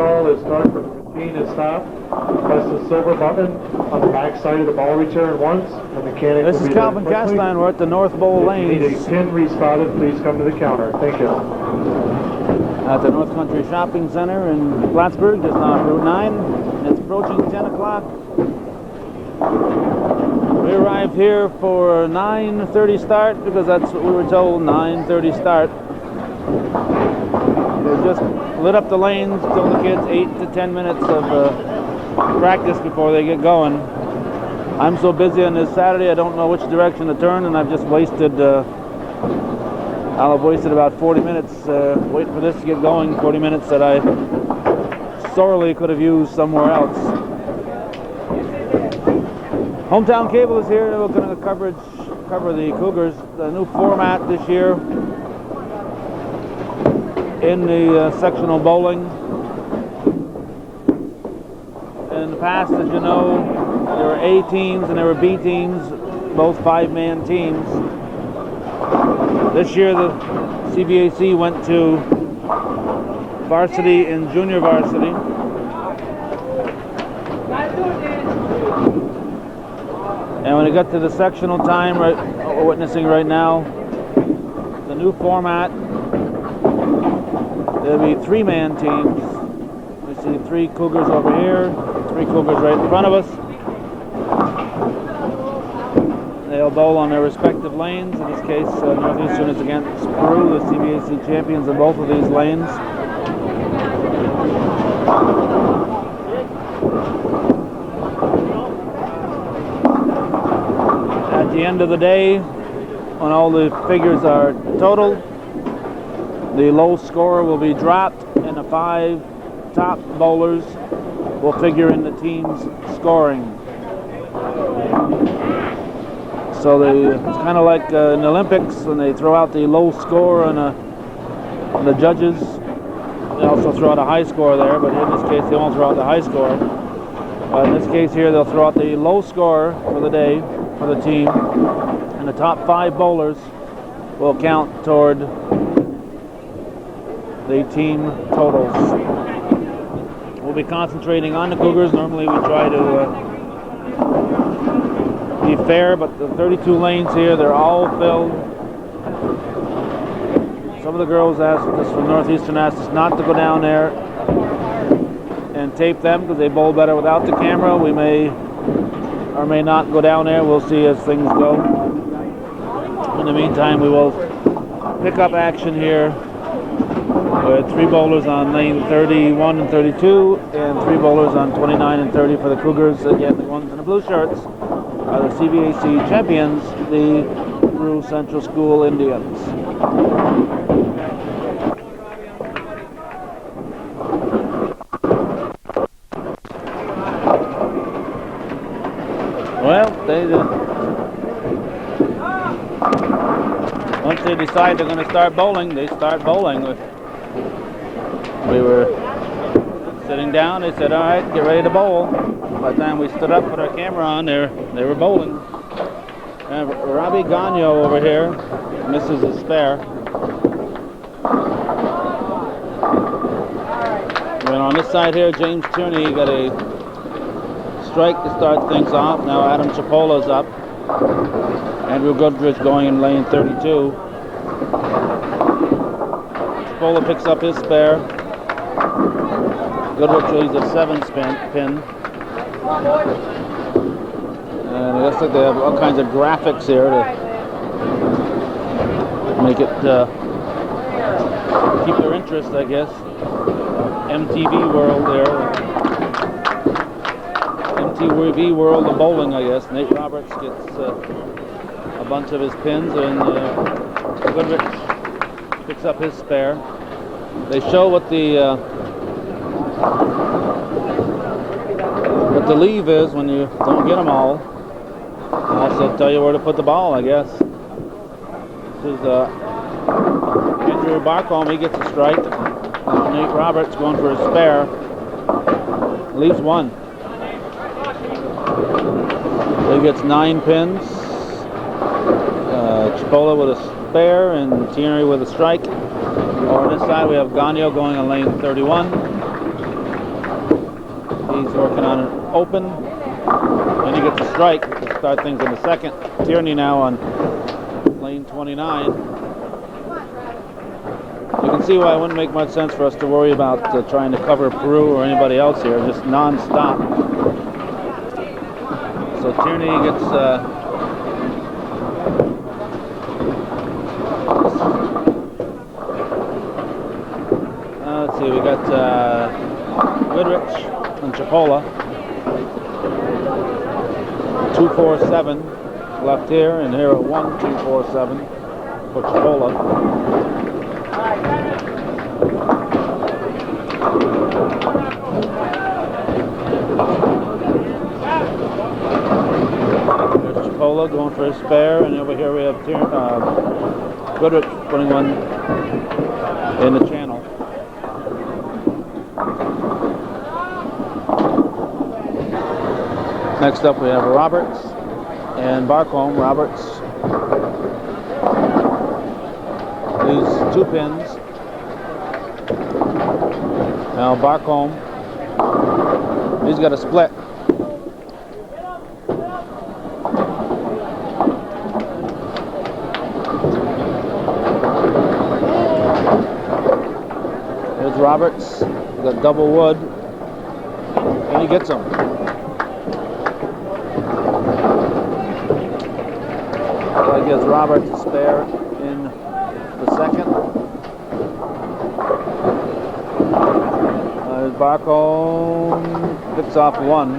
ball is start for the machine is stopped. Press the silver button on the back side of the ball return once. The mechanic This will is be Calvin there quickly. Castine. We're at the North Bowl If you need lanes a pin respotted, please come to the counter. Thank you. at the North Country Shopping Center in Plattsburgh, just off Route 9. It's approaching 10 o'clock. We arrived here for 9:30 start because that's what we were told, 9:30 start. They just lit up the lanes, told the kids 8 to 10 minutes of practice before they get going. I'm so busy on this Saturday, I don't know which direction to turn, and I've just wasted, I'll have wasted about 40 minutes waiting for this to get going, 40 minutes that I sorely could have used somewhere else. Hometown Cable is here. We're going to cover the Cougars, the new format this year in the sectional bowling. In the past, as you know, there were A teams and there were B teams, both 5-man teams. This year the CVAC went to varsity and junior varsity. And when it got to the sectional time, right, what we're witnessing right now, the new format, there'll be 3-man teams. We see 3 Cougars over here, 3 Cougars right in front of us. They'll bowl on their respective lanes. In this case, Northeastern is against Peru, the CVAC champions in both of these lanes. At the end of the day, when all the figures are totaled, the low score will be dropped and the 5 top bowlers will figure in the team's scoring. So it's kind of like in the Olympics when they throw out the low score on the judges. They also throw out a high score there, but in this case they won't throw out the high score. In this case here, they'll throw out the low score for the day, for the team, and the top 5 bowlers will count toward the team totals. We'll be concentrating on the Cougars. Normally we try to be fair, but the 32 lanes here, they're all filled. Some of the girls asked us from Northeastern asked us not to go down there and tape them because they bowl better without the camera. We may or may not go down there. We'll see as things go. In the meantime, we will pick up action here with 3 bowlers on lane 31 and 32 and 3 bowlers on 29 and 30 for the Cougars. Again, the ones in the blue shirts are the CVAC champions, the Peru Central School Indians. Well, once they decide they're going to start bowling, they start bowling. We were sitting down, they said, all right, get ready to bowl. By the time we stood up, put our camera on, they were bowling. Robbie Gagno over here misses his spare. And on this side here, James Tierney got a strike to start things off. Now Adam Chipola's up. Andrew Goodrich going in lane 32. Chipola picks up his spare. Goodrich leaves a 7 pin. And it looks like they have all kinds of graphics here to make it keep their interest, I guess. MTV World there. MTV World of Bowling, I guess. Nate Roberts gets a bunch of his pins, and Goodrich picks up his spare. They show what the leave is when you don't get them all. Also tell you where to put the ball, I guess. This is Andrew Barcombe. He gets a strike. Nate Roberts going for a spare. Leaves 1. He gets 9 pins. Chipola with a spare and Tierney with a strike. Over this side we have Gagno going on lane 31. He's working on an open, and he gets a strike to start things in the second. Tierney now on lane 29. You can see why it wouldn't make much sense for us to worry about trying to cover Peru or anybody else here, just non-stop. So Tierney gets let's see, we got Goodrich and Chipola. 247 left here, and here at 1-2-4-7 for Chipola. There's Chipola going for his spare, and over here we have Goodrich putting one in the channel. Next up we have Roberts and Barcombe. Roberts leaves 2 pins. Now Barcombe, he's got a split. Here's Roberts, he's got double wood, and he gets them. That gives Roberts a spare in the second. Barcombe picks off 1.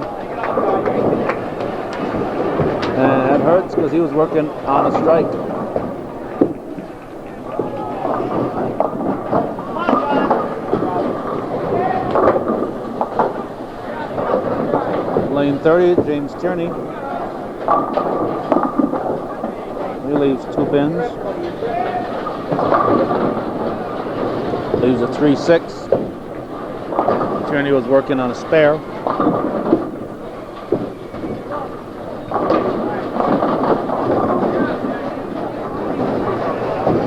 And that hurts because he was working on a strike. Lane 30, James Tierney. He leaves 2 pins. Leaves a 3-6. Tierney was working on a spare.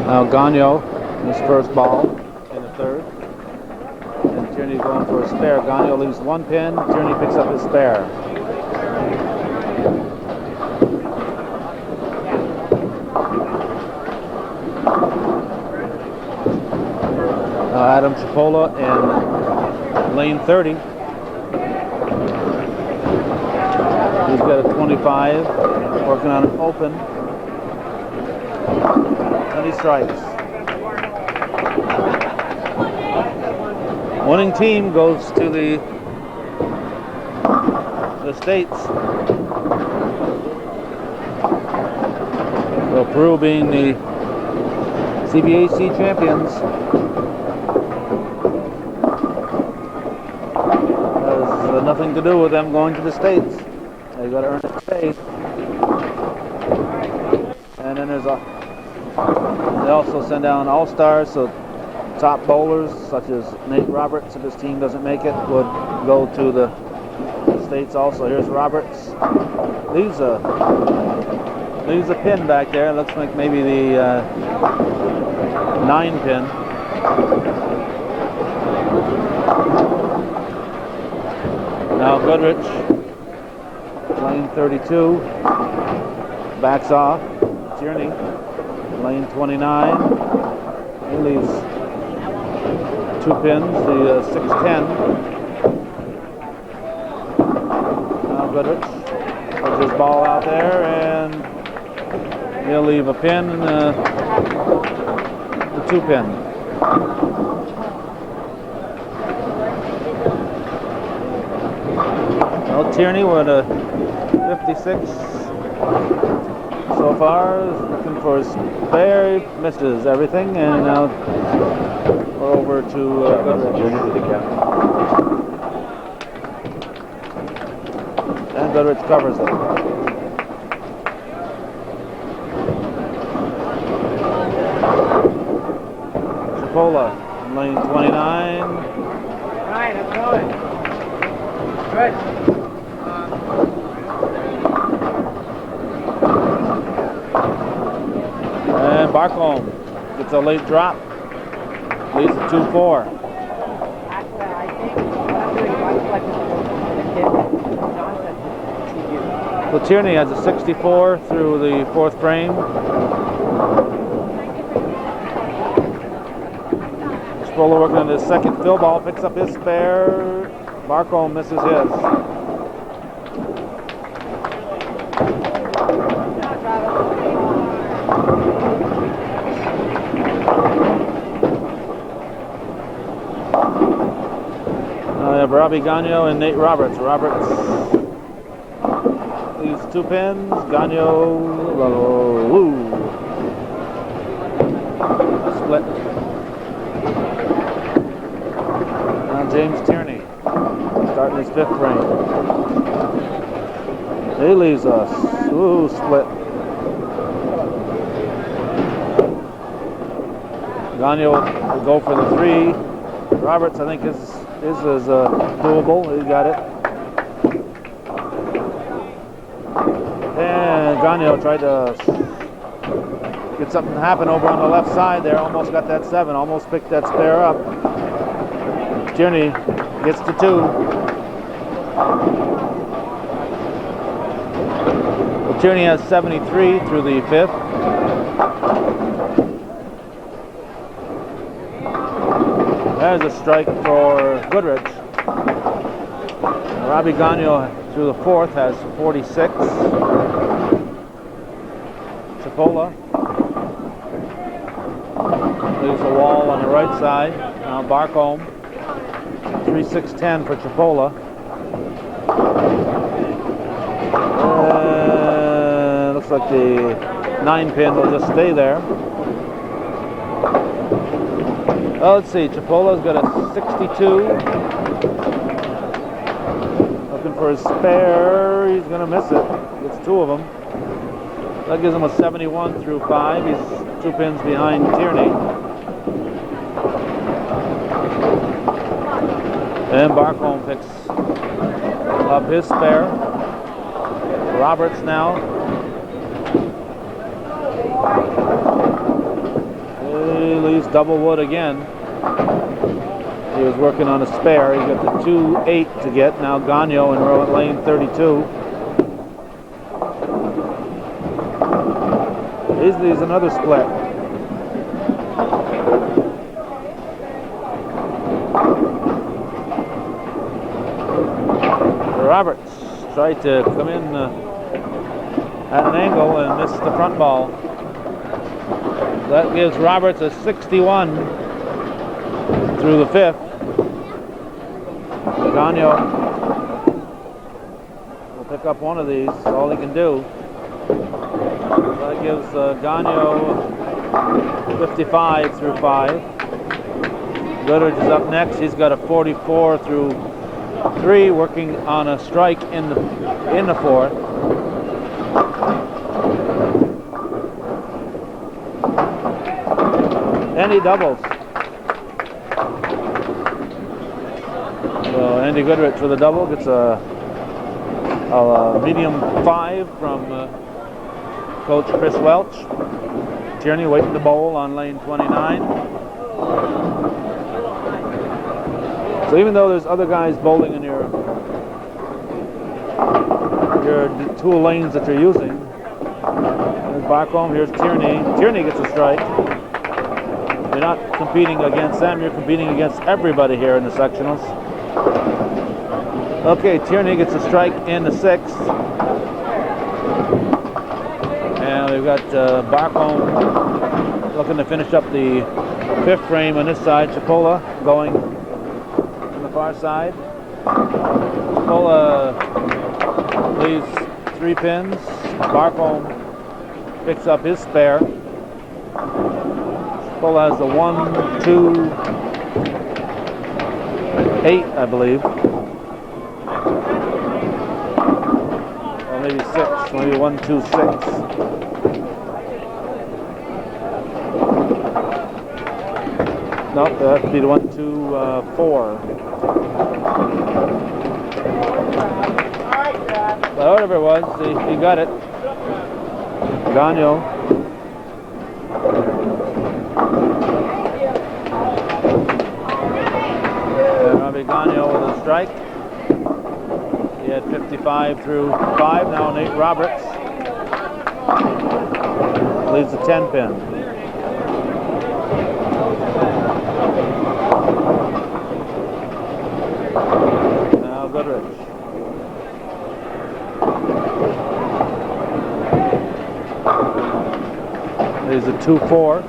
Now Gagno, his first ball in the third. And Tierney going for a spare. Gagno leaves 1 pin. Tierney picks up his spare. Adam Chipola in lane 30. He's got a 25, working on an open, and he strikes. Winning team goes to the States. So Peru being the CBAC champions. Nothing to do with them going to the States. They got to earn it pay. And then they also send down all-stars, so top bowlers such as Nate Roberts, if his team doesn't make it, would go to the States also. Here's Roberts. Leaves a pin back there. Looks like maybe the 9 pin. Now Goodrich, lane 32, backs off. Tierney, lane 29. He leaves 2 pins, the 6-10. Now Goodrich puts his ball out there, and he'll leave a pin and the 2 pin. Well, Tierney with a 56 so far, is looking for his spare, misses everything, and now we're over to Goodrich. And Goodrich covers it. Chipola, lane 29. Ryan, how's it going? Good. And Barcombe gets a late drop, leads to 2-4. So Tierney has a 64 through the fourth frame. Sproller working on his second fill ball, picks up his spare. Barcombe misses his. I have Robbie Gagno and Nate Roberts. Roberts leaves 2 pins. Gagno, split. Now James Tierney starting his 5th frame. He leaves us. Split. Gagno will go for the 3. Roberts, I think, his is doable. He got it. And Gagno tried to get something to happen over on the left side there. Almost got that 7. Almost picked that spare up. Tierney gets to 2. Well, Tierney has 73 through the 5th. There's a strike for Goodrich. Robbie Gagno through the 4th has 46. Chipola leaves a wall on the right side. Now Barcombe, 3-6-10 for Chipola. Looks like the 9 pin will just stay there. Oh, let's see, Chipola's got a 62. Looking for his spare. He's going to miss it. Gets 2 of them. That gives him a 71 through 5. He's 2 pins behind Tierney. And Barcombe picks up his spare. Roberts now. He leaves double wood again. He was working on a spare. He got the 2-8 to get. Now Gagno in row at lane 32. He's another split. Roberts tried to come in at an angle and missed the front ball. That gives Roberts a 61 through the 5th. Gagno will pick up one of these. That's all he can do. That gives Gagno 55 through 5. Goodrich is up next. He's got a 44 through 3, working on a strike in the 4th. And he doubles. So Andy Goodrich with a double gets a medium 5 from Coach Chris Welch. Tierney waiting to bowl on lane 29. So even though there's other guys bowling in your 2 lanes that you're using, there's Barcombe, here's Tierney. Tierney gets a strike. You're not competing against them, you're competing against everybody here in the sectionals. Okay, Tierney gets a strike in the 6th. And we've got Barcombe looking to finish up the 5th frame on this side. Chipola going on the far side. Chipola leaves 3 pins. Barcombe picks up his spare. Chipola has the 1, 2, 8, I believe. Or maybe 6, maybe 1, 2, 6. Nope, that would be the 1, 2, 4. But whatever it was, he got it. Gagno. And Robbie Gagno with a strike. He had 55 through 5. Now Nate Roberts leads the 10 pin. Now Goodrich. Leads the 2-4.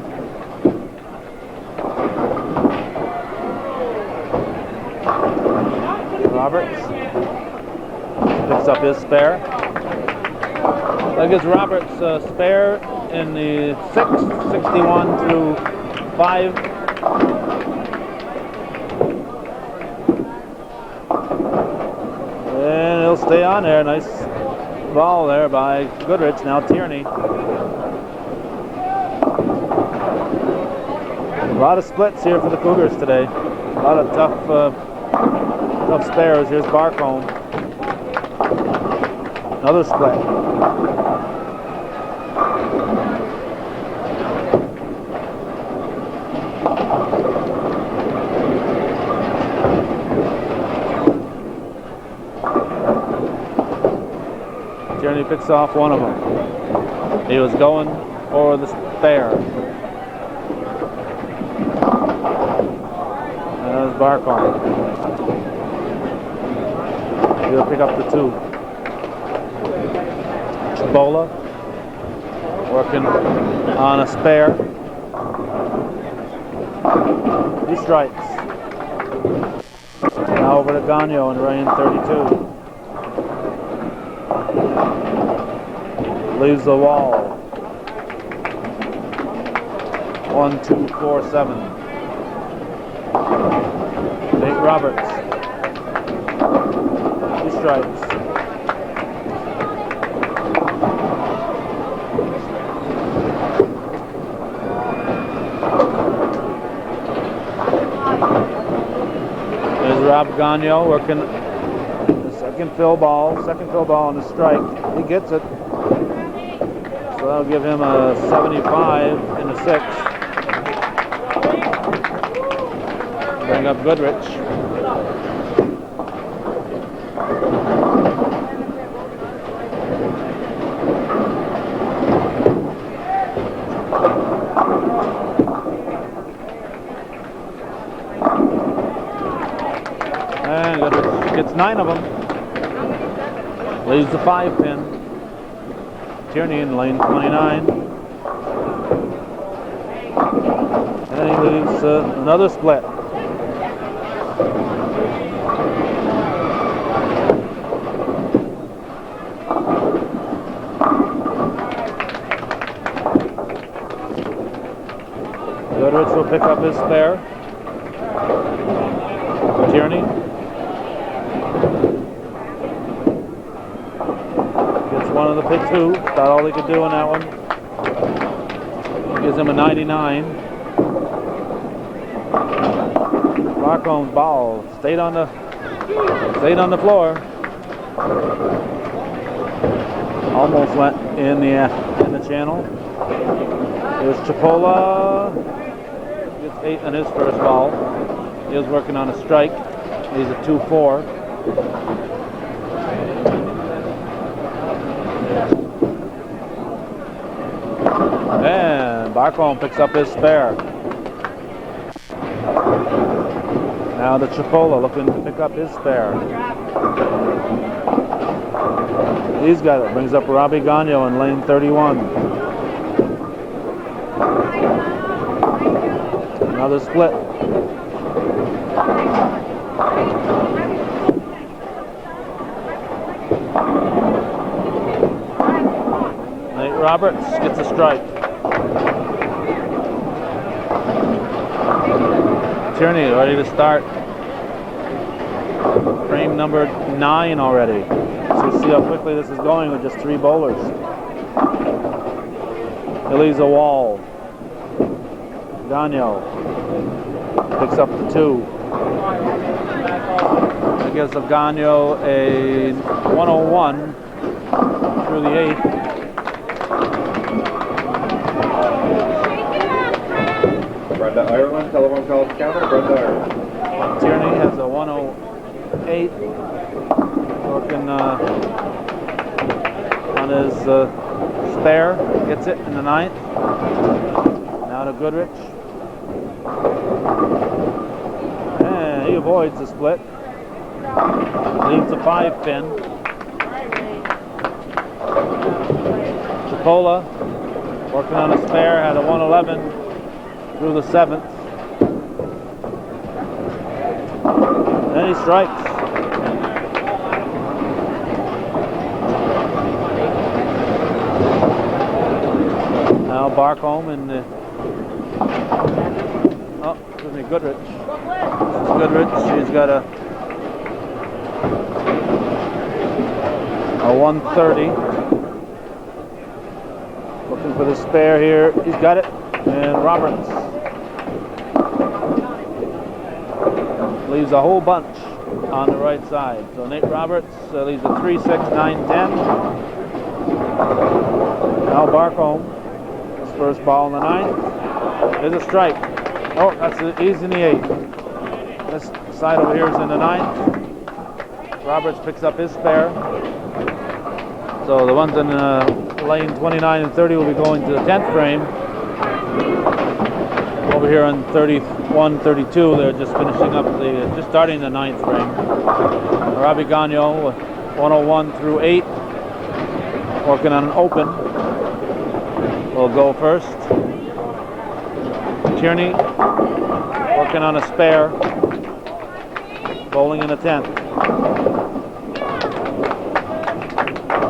Roberts picks up his spare. That gives Roberts a spare in the 6, 61 through 5. And he'll stay on there. Nice ball there by Goodrich. Now Tierney. A lot of splits here for the Cougars today. A lot of tough spares. Here's Barcombe. Another split. Tierney picks off one of them. He was going for the spare. There's Barcombe. He'll pick up the 2. Chipola working on a spare. He strikes. Now over to Gagno in lane 32. Leaves the wall. 1, 2, 4, 7. Nate Roberts. He strikes. There's Rob Gagno working the second fill ball on the strike. He gets it. So that'll give him a 75 in the 6. Bring up Goodrich. And Goodrich gets 9 of them. Leaves the 5 pin. Tierney in lane 29. And he leaves another split. Goodrich will pick up his spare. Tierney gets one of the pick 2. About all he could do on that one. Gives him a 99. Barcombe's ball stayed on the floor. Almost went in the channel. There's Chipola. Gets 8 on his first ball. He was working on a strike. He's a 2-4. And Barcombe picks up his spare. Now the Chipola looking to pick up his spare. He's got it. Brings up Robbie Gagno in lane 31. Another split. Nate Roberts gets a strike. Tierney ready to start. Frame number 9 already. So see how quickly this is going with just 3 bowlers. He leaves a wall. Gagno picks up the 2. That gives Gagno a 101 through the 8th. Brenda Ireland, telephone call to counter, Brenda Ireland. Tierney has a 108. working on his spare, gets it in the 9th. Now to Goodrich. And he avoids the split. Leaves a 5-pin. Chipola working on a spare, had a 111 through the 7th. Then he strikes. Now Barcombe and Goodrich. This is Goodrich. She's got a 130. Looking for the spare here. He's got it. And Roberts leaves a whole bunch on the right side. So Nate Roberts leaves a 3, 6, 9, 10. Now Barcombe, his first ball in the 9th. There's a strike. Oh, he's in the 8th. This side over here is in the 9th. Roberts picks up his spare. So the ones in lane 29 and 30 will be going to the 10th frame. Over here on 31, 32, they're just finishing up just starting the 9th frame. Robbie Gagnon, 101 through 8, working on an open. Will go first. Tierney, working on a spare, bowling in the 10th.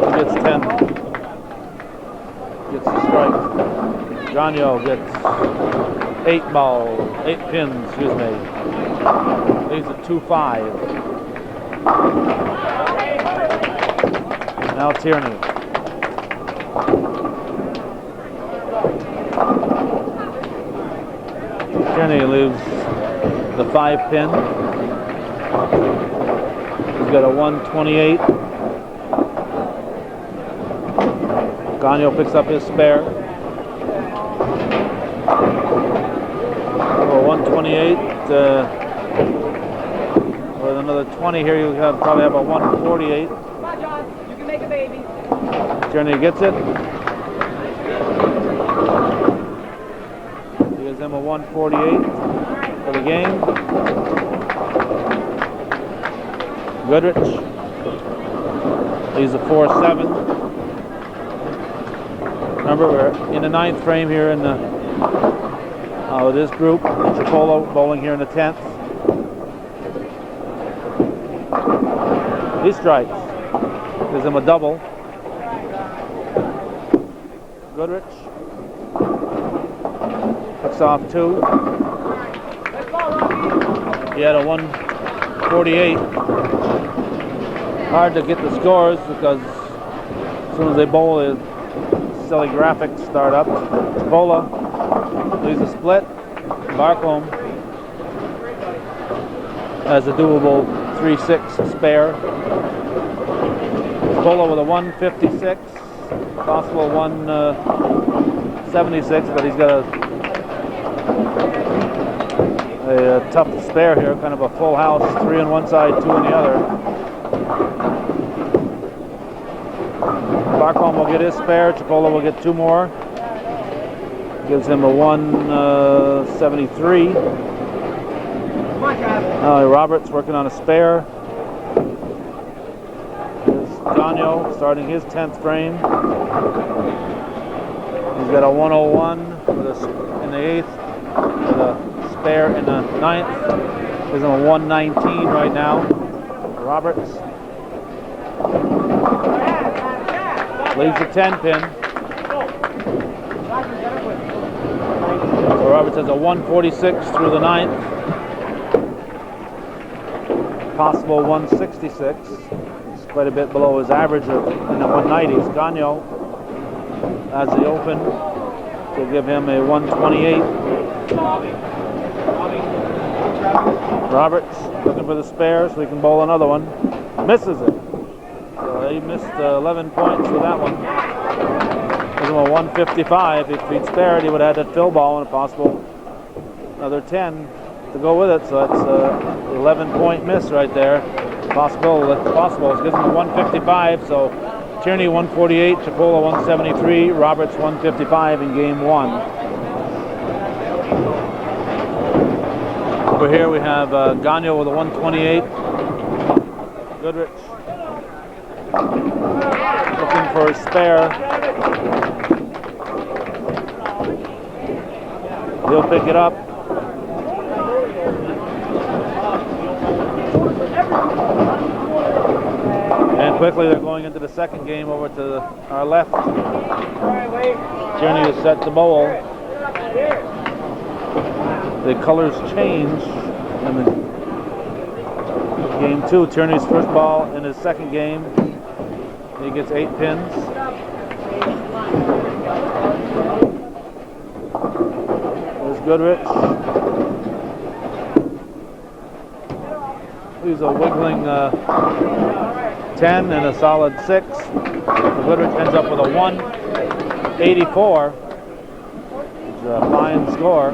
He gets 10. Gets the strike. Gagnon gets 8 pins, excuse me. Leaves at 2-5. Now Tierney. Tierney leaves the 5-pin. He's got a 128. Gagnon picks up his spare. For 128. With another 20 here, you probably have a 148. Come on, John. You can make a baby. Tierney gets it. Gives him a 148 for the game. Goodrich leaves a 4-7. Remember, we're in the 9th frame here in the this group. Chipola bowling here in the 10th. He strikes. Gives him a double. Goodrich picks off 2. He had a 148. Hard to get the scores because as soon as they bowl, the silly graphics start up. Chipola leaves a split. Barcombe has a doable 3-6 spare. Chipola with a 156, possible 176, but he's got a tough spare here, kind of a full house, 3 on one side, 2 on the other. Barcombe will get his spare. Chipola will get 2 more. Gives him a 173. Roberts working on a spare. Here's Gagnon starting his 10th frame. He's got a 101 in the 8th, with a spare in the 9th. Gives him a 119 right now. Roberts leaves the 10-pin. So Roberts has a 146 through the 9th. Possible 166. It's quite a bit below his average in the 190s. Gagnon has the open. We'll give him a 128. Roberts looking for the spare so he can bowl another one. Misses it. So he missed 11 points with that one. Gives him a 155. If he'd spared, he would have had that fill ball and a possible another 10 to go with it. So that's 11-point miss right there. Possible. It gives him a 155. So Tierney 148, Chipola 173, Roberts 155 in game 1. Over here we have Gagno with a 128. Goodrich looking for a spare. He'll pick it up. And quickly they're going into the second game over to our left. Tierney is set to bowl. The colors change in the game 2. Tierney's first ball in his second game. He gets 8 pins. There's Goodrich. He's a wiggling 10 and a solid 6. Goodrich ends up with a 184. It's a fine score.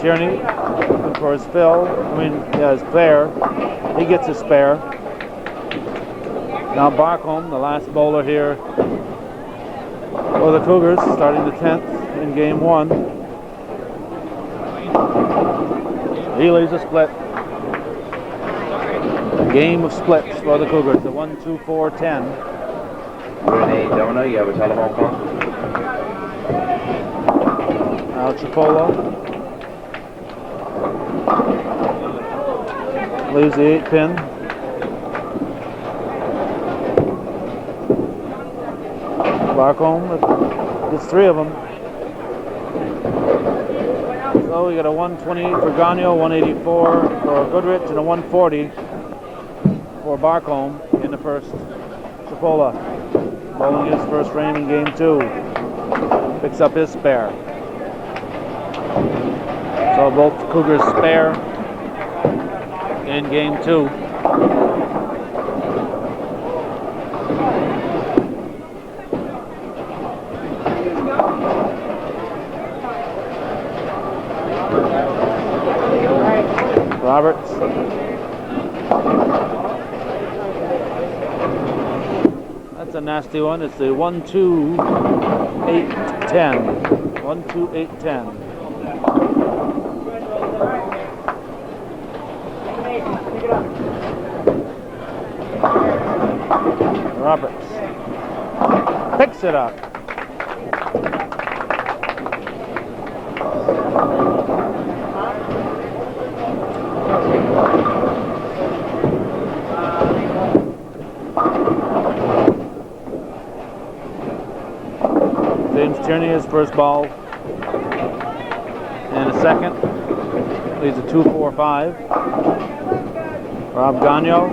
Tierney looking for his his spare. He gets his spare. Now Barcombe, the last bowler here for the Cougars, starting the 10th in game 1. He leaves a split. A game of splits for the Cougars. The 1-2-4-10. Renee Dona, you have a telephone call? Now Chipola leaves the 8 pin. Barcombe gets 3 of them. So we got a 128 for Gagno, 184 for Goodrich, and a 140 for Barcombe in the first. Chipola bowling his first frame in game 2. Picks up his spare. So both Cougars spare in game 2. Roberts. That's a nasty one. It's the 1-2-8-10. 1-2-8-10. Roberts picks it up. James Tierney, his first ball and a second. Leads a 2-4-5. Rob Gagno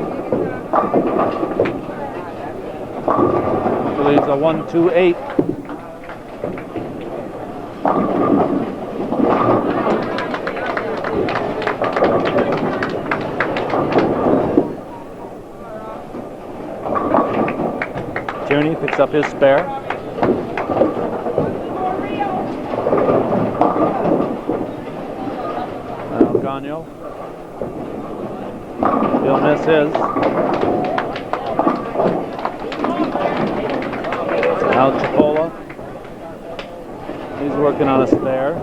leads a 1-2-8. Tierney picks up his spare. Gagno. He'll miss his. Now Chipola. He's working on a spare.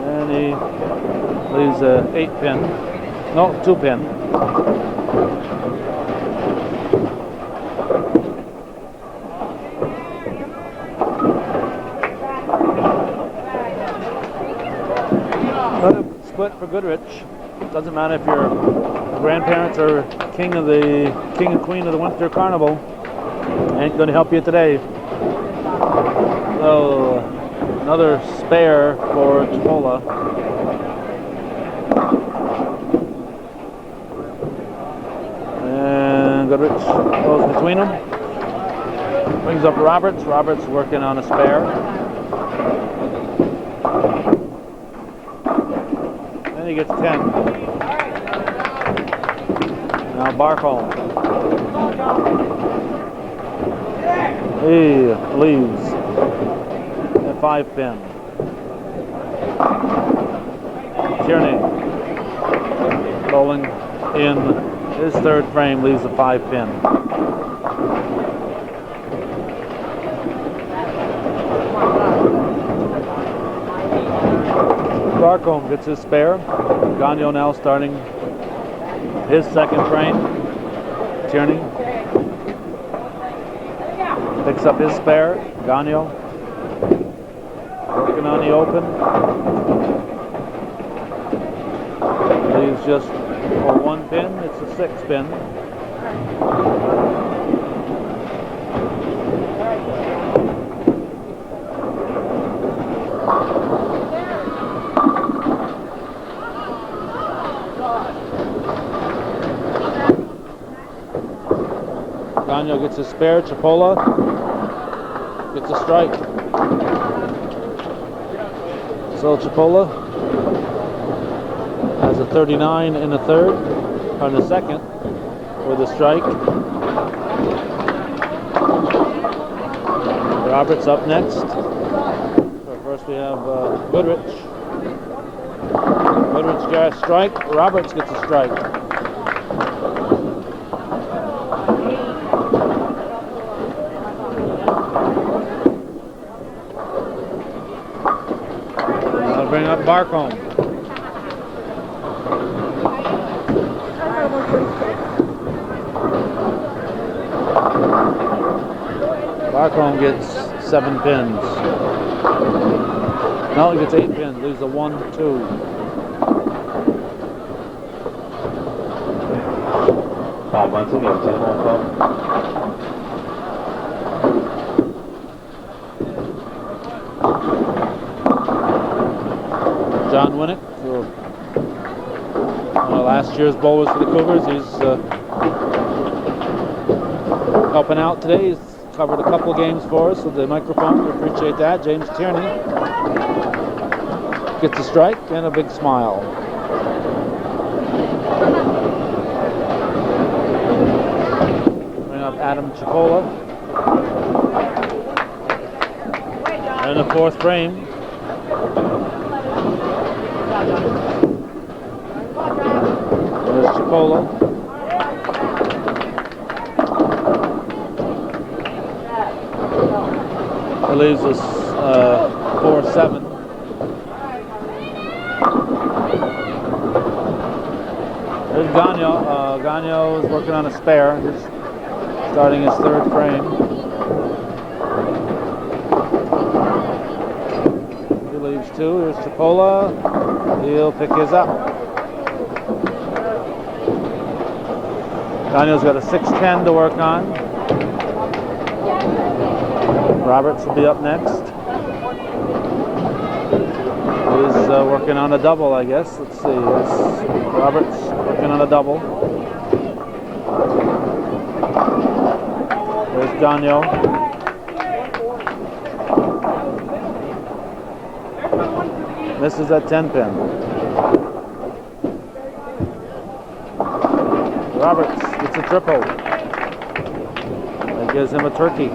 And he leaves a 8 pin. No, 2 pin. Split for Goodrich. Doesn't matter if your grandparents are king and queen of the Winter Carnival. Ain't going to help you today. So another spare for Chipola. And Goodrich goes between them. Brings up Roberts. Roberts working on a spare. And he gets 10. Now Barcombe. He leaves a 5 pin. Tierney bowling in his third frame, leaves a 5-pin. Barcombe gets his spare. Gagnon now starting his second frame. Tierney picks up his spare. Gagnon working on the open. Leaves just for 1 pin. It's a 6-pin. Gagnon gets a spare. Chipola gets a strike. So Chipola has a 39 in the third, or in the second, with a strike. Roberts up next. So first we have Goodrich. Goodrich gets a strike. Roberts gets a strike. Bring up Barcombe. Barcombe gets 7 pins. No, he gets 8 pins. Leaves a 1-2. Paul Bunsen, you have a telephone call. John Winnick, one of last year's bowlers for the Cougars. He's helping out today. He's covered a couple games for us with the microphone. We appreciate that. James Tierney gets a strike and a big smile. Bring up Adam Chipola. And the 4th frame. There's Chipola. That leaves us 4-7. There's Gagnon. Gagnon is working on a spare. He's starting his 3rd frame. He leaves 2. Here's Chipola. He'll pick his up. Gagnon's got a 6-10 to work on. Roberts will be up next. He's working on a double, I guess. Let's see. Roberts working on a double. There's Gagnon. This is that 10-pin. Roberts gets a triple. That gives him a turkey.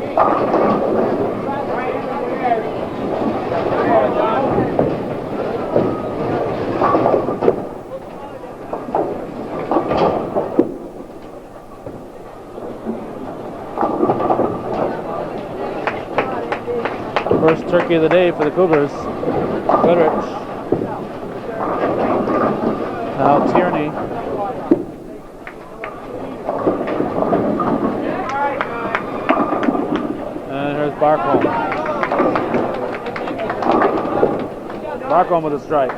First turkey of the day for the Cougars. Goodrich. Now Tierney. And here's Barcombe. Barcombe with a strike.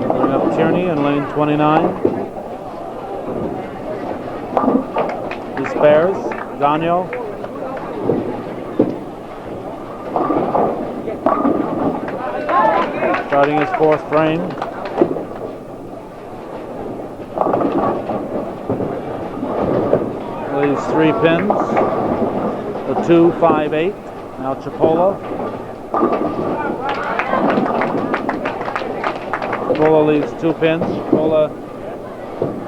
Bring up Tierney in lane 29. He spares. Gagnon. Starting his 4th frame. Leaves 3 pins. A 2, 5, 8. Now Chipola. Chipola leaves 2 pins. Chipola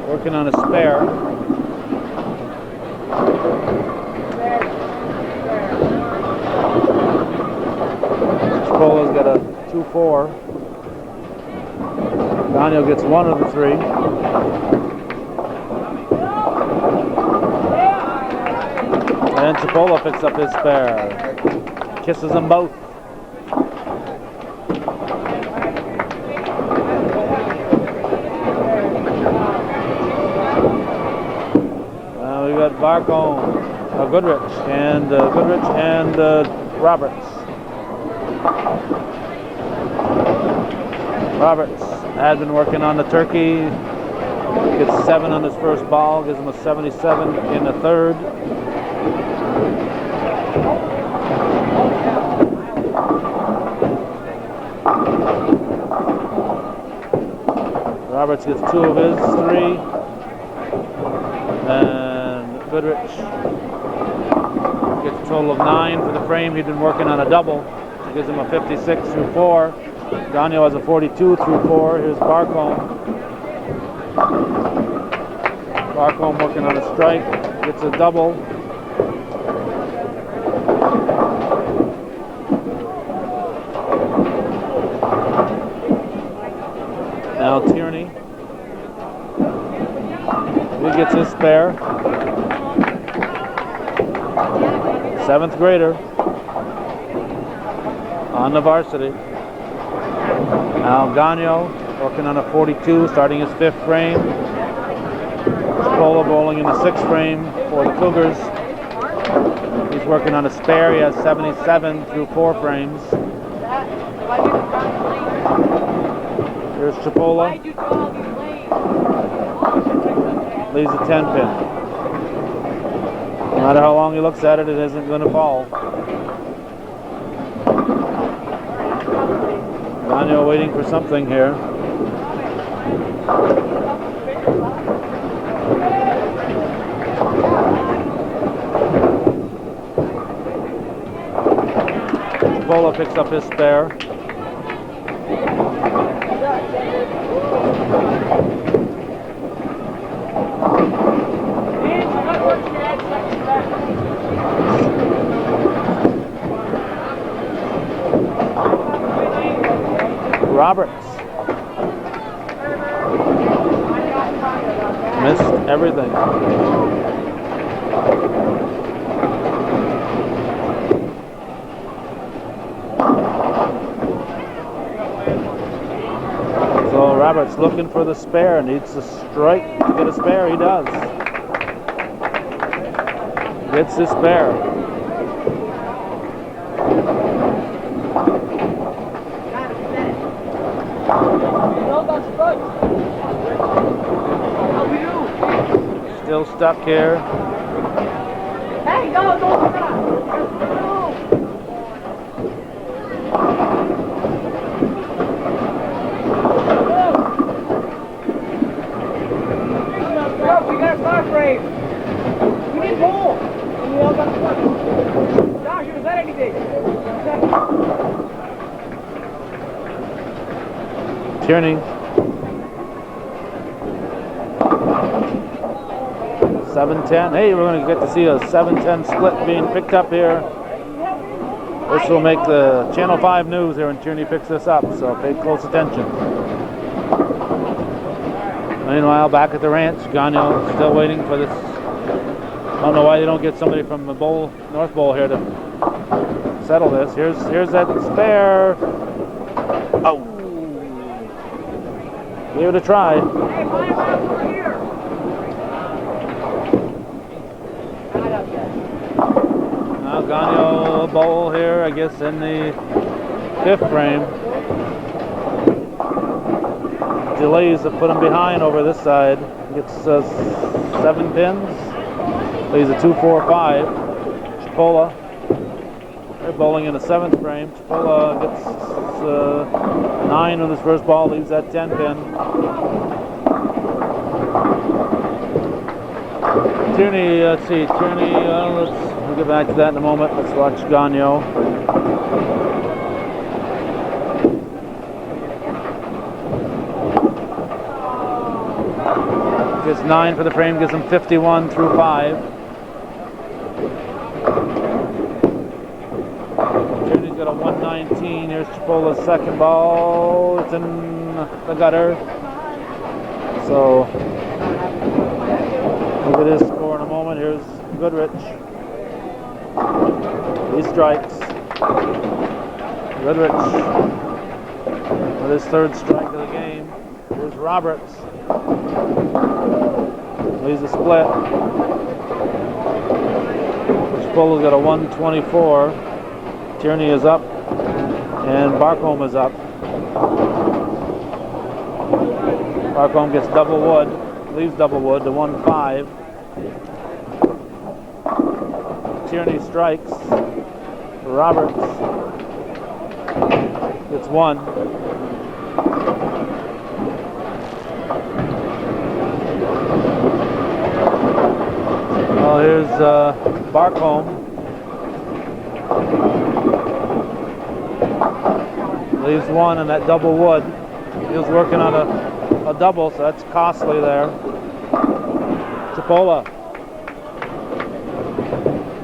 working on a spare. 2-4. Gagno gets one of the three. And Chipola picks up his spare. Kisses them both. We got Goodrich and Roberts. Roberts had been working on the turkey. Gets 7 on his first ball, gives him a 77 in the third. Roberts gets 2 of his 3. And Goodrich gets a total of 9 for the frame. He'd been working on a double. It gives him a 56 through 4. Gagno has a 42 through 4. Here's Barcombe. Barcombe working on a strike. Gets a double. Now Tierney. He gets his spare. 7th grader on the varsity. Now Gagno working on a 42, starting his 5th frame. Chipola bowling in the 6th frame for the Cougars. He's working on a spare. He has 77 through 4 frames. Here's Chipola. Leaves a 10 pin. No matter how long he looks at it, it isn't going to fall. Gagno waiting for something here. Chipola picks up his spare. Roberts missed everything. So Roberts looking for the spare, needs to strike to get a spare. He does. Gets his spare. Still stuck here. Hey, go, go, we got a far frame. We need more. We all got Josh, you said anything. Tierney. 7-10. Hey, we're going to get to see a 7-10 split being picked up here. This will make the Channel 5 news here when Tierney picks this up, so pay close attention. Meanwhile, back at the ranch, Gagno still waiting for this. I don't know why they don't get somebody from the North Bowl here to settle this. Here's that spare. Oh! Gave it a try. Now Gagno bowl here, I guess, in the 5th frame. Delays have put him behind over this side. Gets 7 pins. Leaves a 2-4-5. Chipola. They're bowling in the 7th frame. Chipola gets 9 on his first ball, leaves that 10 pin. Tierney, let's see, Tierney, we'll get back to that in a moment. Let's watch Gagno. Gets 9 for the frame, gives him 51 through 5. Tierney's got a 1-9 19. Here's Chipola's second ball. It's in the gutter. So look at his score in a moment. Here's Goodrich. He strikes. Goodrich with his third strike of the game. Here's Roberts. Leaves a split. Chipola's got a 124. Tierney is up. And Barcombe is up. Barcombe gets double wood. Leaves double wood to 1-5. Tierney strikes. Roberts gets one. Well, here's Barcombe. Leaves one in that double wood. He was working on a double, so that's costly there. Chipola.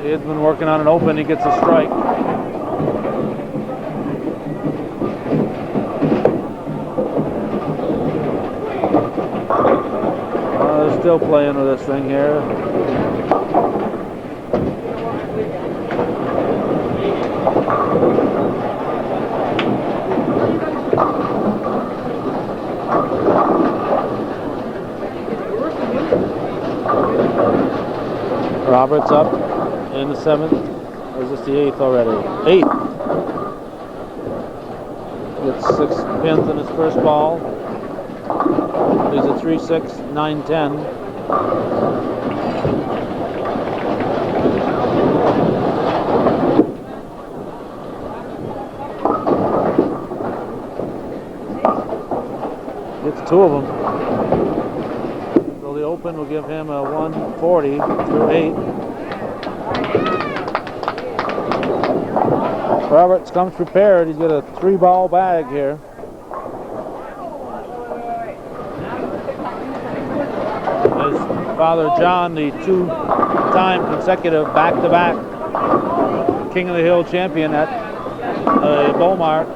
He has been working on an open. He gets a strike. They're still playing with this thing here. Roberts up in the 7th. Or is this the 8th already? 8th. Gets 6 pins in his first ball. He's a 3-6, 9-10. Gets 2 of them. So the open will give him a 140 through 8. Roberts comes prepared. He's got a 3-ball bag here. His father John, the 2-time consecutive back-to-back King of the Hill champion at Beaumont.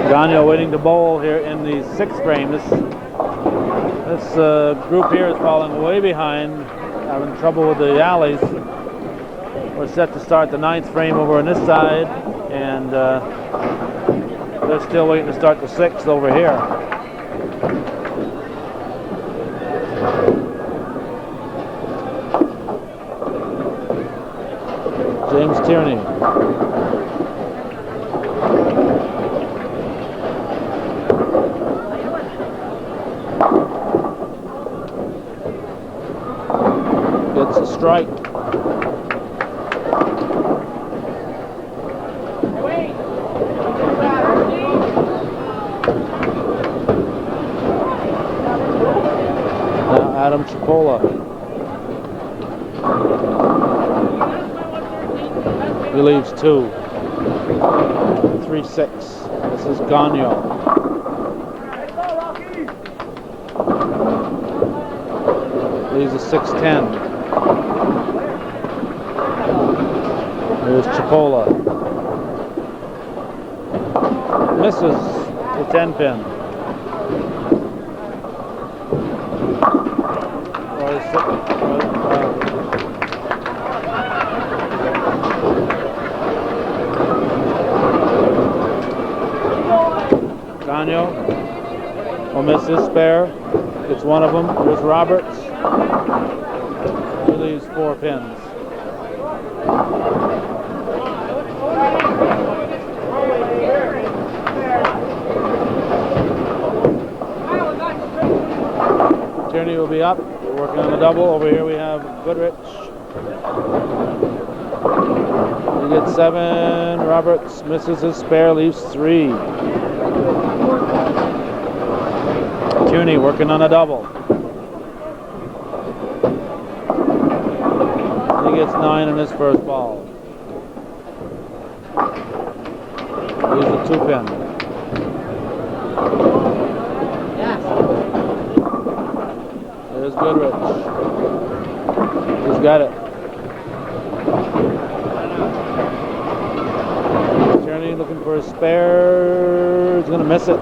Gagnon waiting to bowl here in the 6th frame. This group here is falling way behind, having trouble with the alleys. We're set to start the 9th frame over on this side, and they're still waiting to start the 6th over here. James Tierney. Gets a strike. Now Adam Chipola. He leaves 2. 3-6. This is Gagnon. Leaves a 6-10. Here's Chipola. Misses the 10-pin. Gagnon will miss his spare. It's one of them. Here's Roberts. He leaves 4 pins. Tierney will be up. We're working on the double. Over here we have Goodrich. He gets 7. Roberts misses his spare, leaves 3. Tierney working on a double. He gets 9 in his first ball. Leaves a 2-pin. There's Goodrich. He's got it. Tierney looking for a spare. He's going to miss it.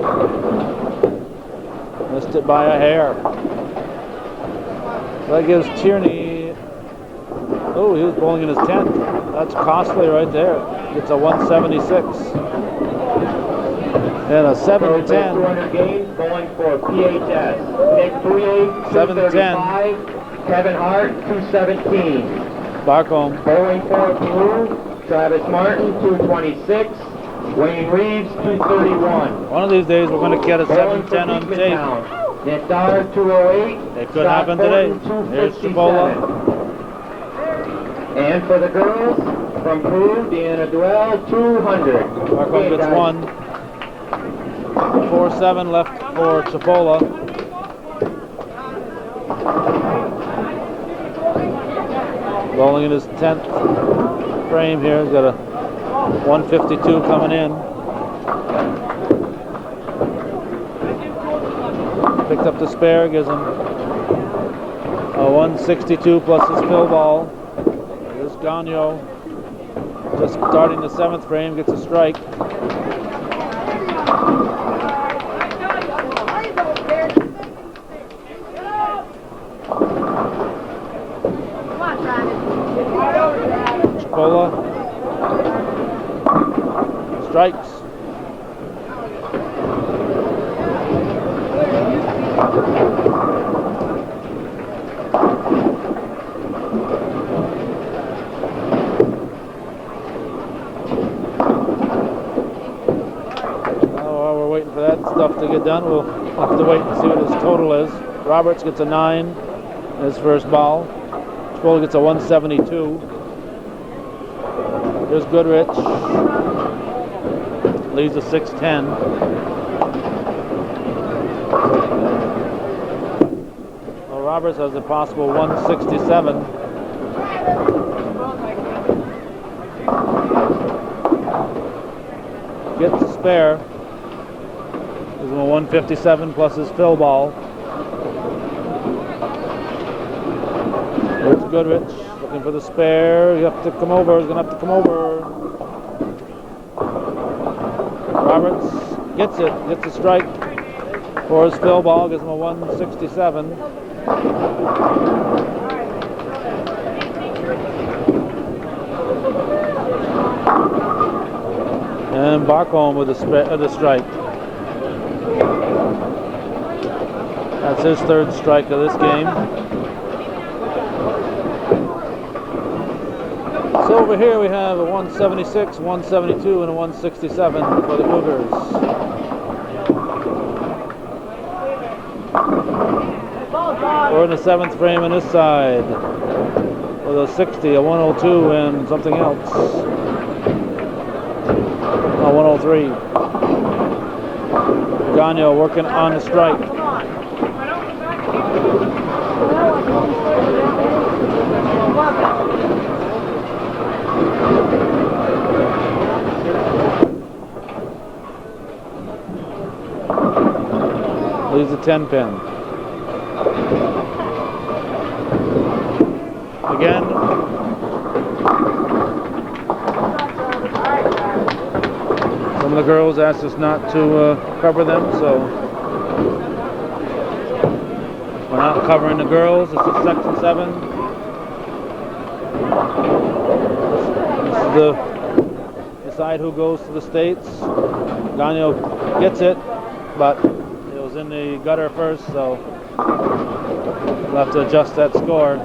Missed it by a hair. That gives Tierney. Oh, he was bowling in his 10th. That's costly right there. Gets a 176. And a 7 to 10. 200 games, bowling for PHS. Nick Bouye, 235. Kevin Hart, 217. Barcombe. Bowling for Peru, Travis Martin, 226. Wayne Reeves, 231. One of these days we're going to get a 7-10 on tape. Nick Dyer, 208. It could happen today. Here's Cipolla. And for the girls, from Peru, Deanna Duell, 200. Barcombe gets one. 4-7 left for Cipolla. Bowling in his 10th frame here. He's got a 152 coming in. Picked up the spare, gives him a 162 plus his fill ball. Here's Gagnon, just starting the 7th frame, gets a strike. Cipolla strikes. While we're waiting for that stuff to get done, we'll have to wait and see what his total is. Roberts gets a 9 in his first ball. Cipolla gets a 172. Here's Goodrich. Leaves a 6-10. Well, Roberts has a possible 167. Gets a spare. Gives him a 157 plus his fill ball. There's Goodrich looking for the spare. You have to come over. He's going to have to come over. Roberts gets it. Gets a strike for his fill ball. Gives him a 167. And Barcombe with a strike. That's his 3rd strike of this game. So over here we have a 176, 172, and a 167 for the Cougars. We're in the 7th frame on this side with a 60, a 102, and something else. A 103. Gagnon working on the strike. Leaves a 10 pin. Again. Some of the girls asked us not to cover them, so we're not covering the girls. This is section 7. This is the decide who goes to the States. Gagnon gets it, but it was in the gutter first, so we'll have to adjust that score.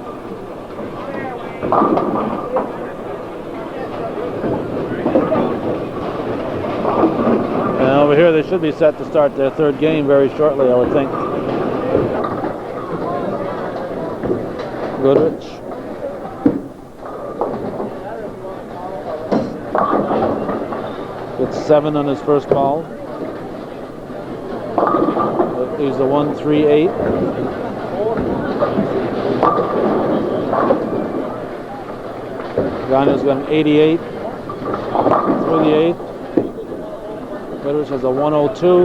And over here they should be set to start their 3rd game very shortly, I would think. Goodrich. Gets 7 on his first ball. He's a 138. Gagnon's got an 88 through the 8th. Goodrich has a 102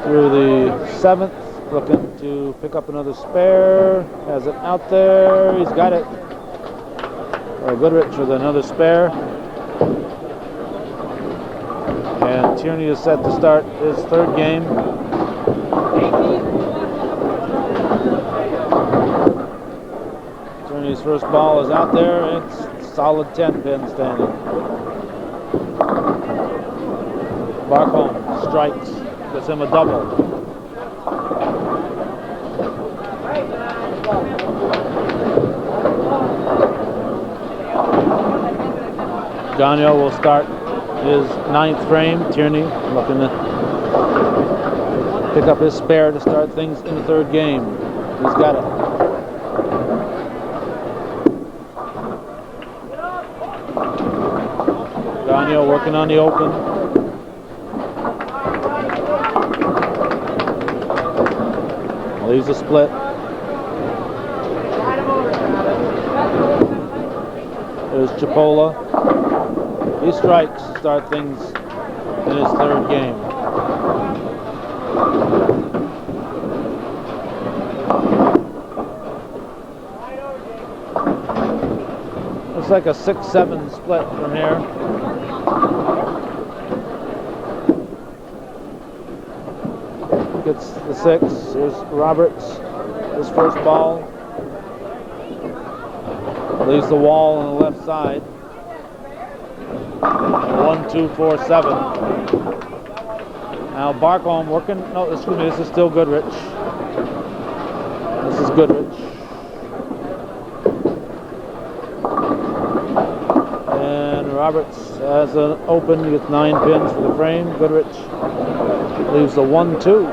through the 7th, looking to pick up another spare. Has it out there. He's got it. Goodrich with another spare. And Tierney is set to start his third game. Tierney's first ball is out there. It's solid 10 pin standing. Barcombe strikes, gets him a double. Gagnon will start his ninth frame. Tierney looking to pick up his spare to start things in the third game. He's got it. Gagnon working on the open. Leaves a split. There's Chipola. He strikes to start things in his third game. Looks like a 6-7 split from here. Gets the 6. Here's Roberts. His first ball. Leaves the wall on the left side. 1, 2, 4, 7. Now Barcombe working. No, excuse me. This is still Goodrich. This is Goodrich. And Roberts has an open. He gets 9 pins for the frame. Goodrich leaves the 1, 2.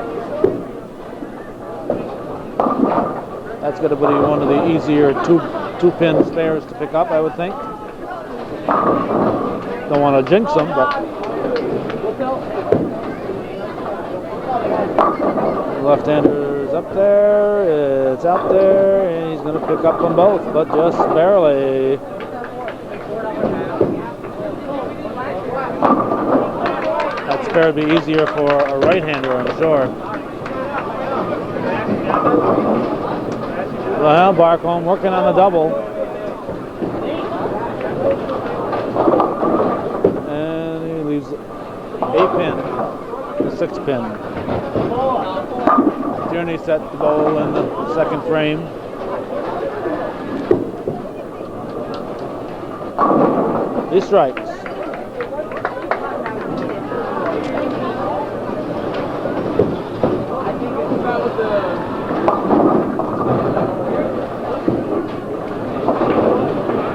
That's going to be one of the easier two pin spares to pick up, I would think. Don't want to jinx them, but left-hander's up there, it's out there, and he's going to pick up them both, but just barely. That spare would be easier for a right-hander, I'm sure. Well, Barcombe working on the double. And he leaves a pin, a 6 pin. Tierney set the bowl in the second frame. He strikes.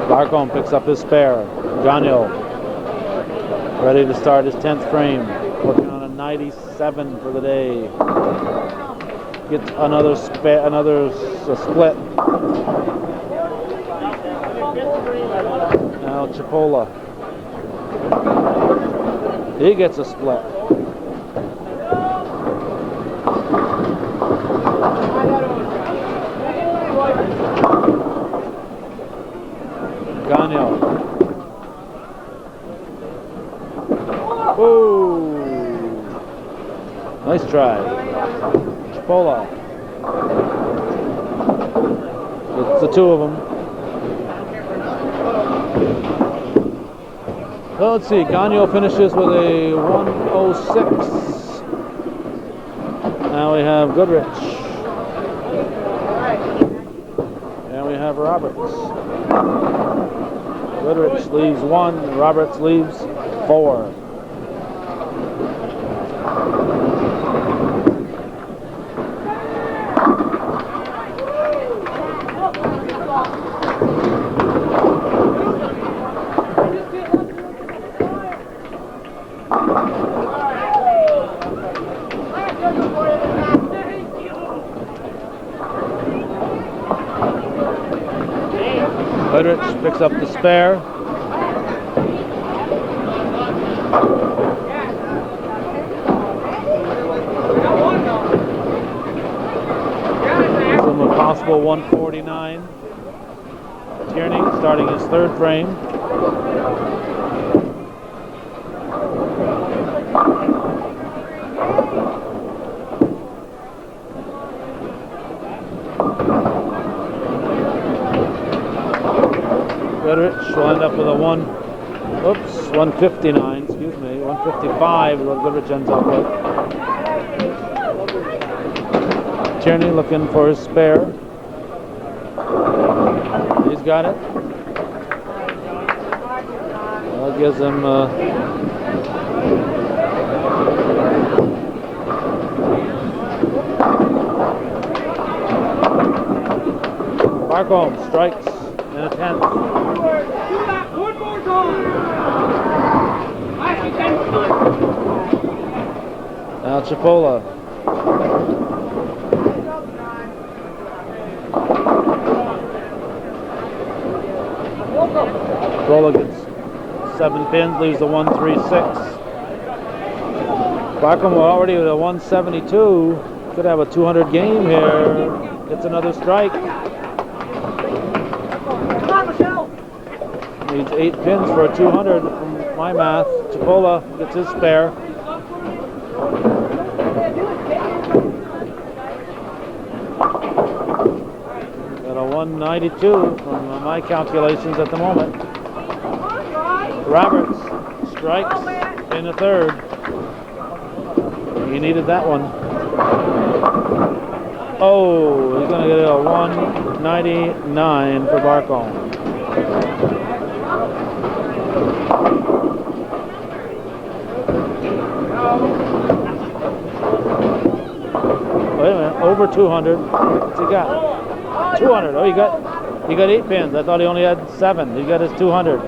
Barcombe picks up his spare. Gagnon ready to start his 10th frame. Working on a 97 for the day. Gets another spare, another split. Now Chipola. He gets a split. Gagnon. Ooh. Nice try. Chipola. It's the two of them. Well, let's see. Gagnon finishes with a 106. Now we have Goodrich. And we have Roberts. Goodrich leaves 1, Roberts leaves 4. Goodrich picks up the spare. Gives him a possible 149. Tierney starting his third frame. Goodrich will end up with a 159, excuse me, 155 is what Goodrich ends up with. Tierney looking for his spare. He's got it. That gives him Barcombe strikes in a 10th. Now Chipola. Chipola gets 7 pins, leaves the 136. Barcombe already with a 172. Could have a 200 game here. Gets another strike. Needs 8 pins for a 200 from my math. Chipola gets his spare. Got a 192 from my calculations at the moment. Roberts strikes in the 3rd. He needed that one. Oh, he's going to get a 199 for Barcombe. Wait a minute, over 200. What's he got? 200. Oh, he got 8 pins. I thought he only had 7. He got his 200.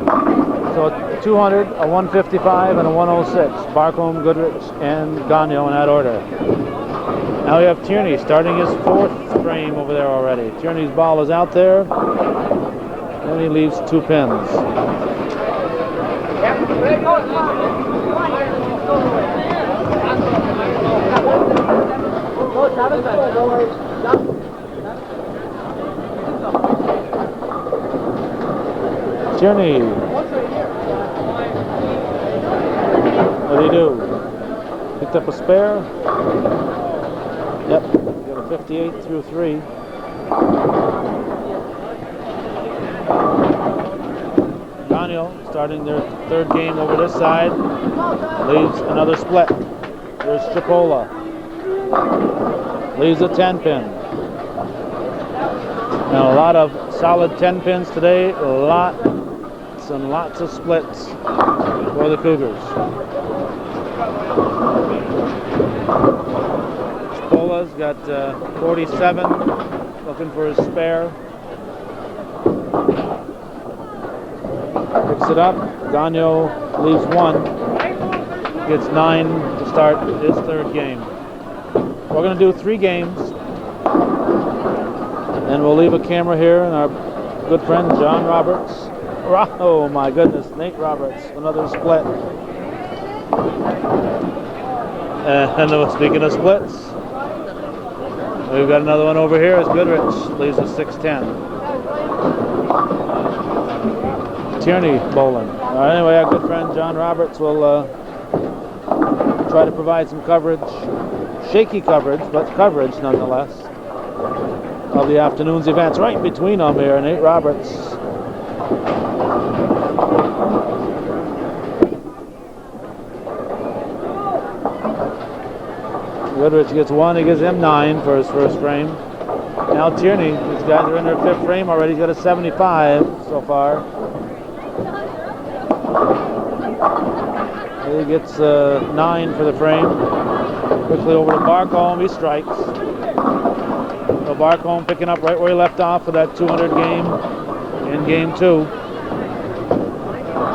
So 200, a 155, and a 106. Barcombe, Goodrich, and Gagnon in that order. Now we have Tierney starting his 4th frame over there already. Tierney's ball is out there, and he leaves 2 pins. Tierney. What do you do? Picked up a spare. Yep, got a 58 through 3. Gagnon starting their 3rd game over this side. Leaves another split. There's Chipola. Leaves a 10 pin. And a lot of solid 10 pins today. Lots and lots of splits for the Cougars. Chipola's got 47, looking for his spare. Picks it up. Gagnon leaves 1. Gets 9 to start his 3rd game. We're going to do 3 games. And we'll leave a camera here, and our good friend John Roberts. Oh my goodness, Nate Roberts, another split. And speaking of splits, we've got another one over here as Goodrich leaves a 610. Tierney bowling. Anyway, our good friend John Roberts will try to provide some coverage, shaky coverage, but coverage nonetheless, of the afternoon's events. Right between them here, Nate Roberts. Goodrich gets 1, he gives him 9 for his 1st frame. Now Tierney, these guys are in their 5th frame already. He's got a 75 so far. He gets 9 for the frame. Quickly over to Barcombe, he strikes. So Barcombe picking up right where he left off with that 200 game in game 2.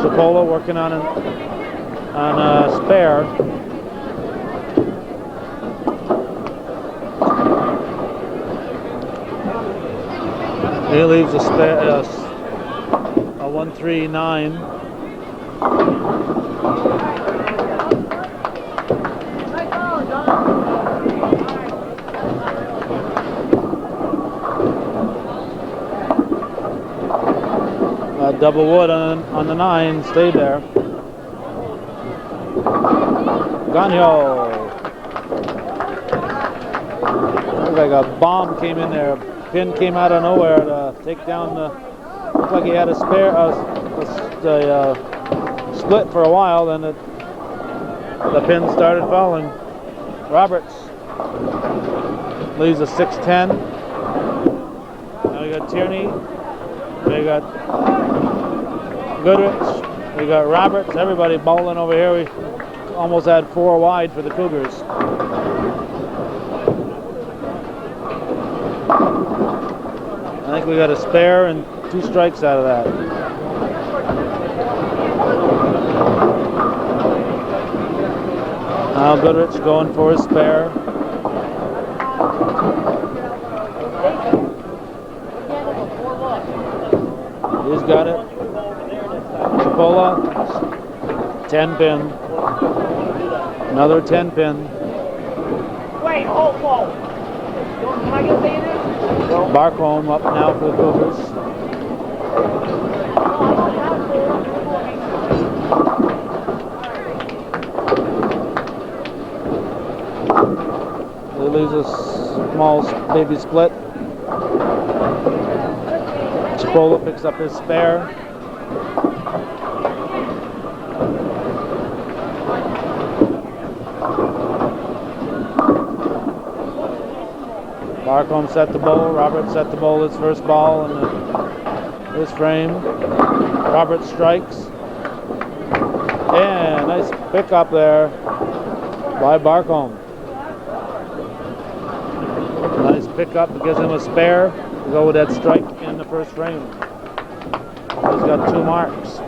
Chipola working on a spare. He leaves a spare, a 139. Double wood on the 9, stayed there. Gagnon. Looks like a bomb came in there. pin came out of nowhere to take down the. Looked like he had a spare, split for a while, then the pin started falling. Roberts leaves a 6-10. Now we got Tierney. We got Goodrich. We got Roberts. Everybody bowling over here. We almost had 4 wide for the Cougars. I think we got a spare and 2 strikes out of that. Now Goodrich going for his spare. He's got it. Chipola, 10 pin. Another 10 pin. Wait, hold, hold. Am I going to say this? Barcombe up now for the Cougars. He leaves a small baby split. Chipola picks up his spare. Barcombe set the bowl. Roberts set the bowl his first ball in this frame. Roberts strikes. And nice pickup there by Barcombe. Nice pickup, gives him a spare to go with that strike in the first frame. He's got 2 marks.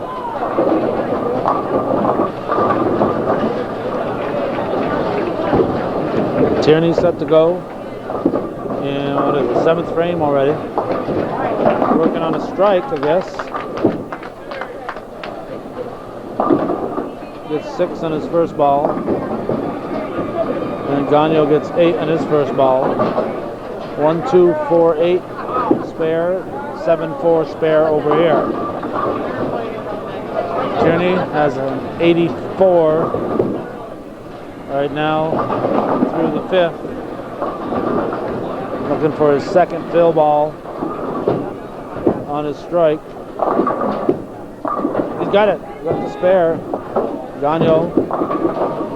Tierney set to go. In what is the 7th frame already. Working on a strike, I guess. Gets 6 on his first ball. And Gagnon gets 8 on his first ball. 1, 2, 4, 8 spare. 7, 4 spare over here. Tierney has an 84 right now through the 5th. Looking for his second fill ball on his strike. He's got it. Got the spare. Gagnon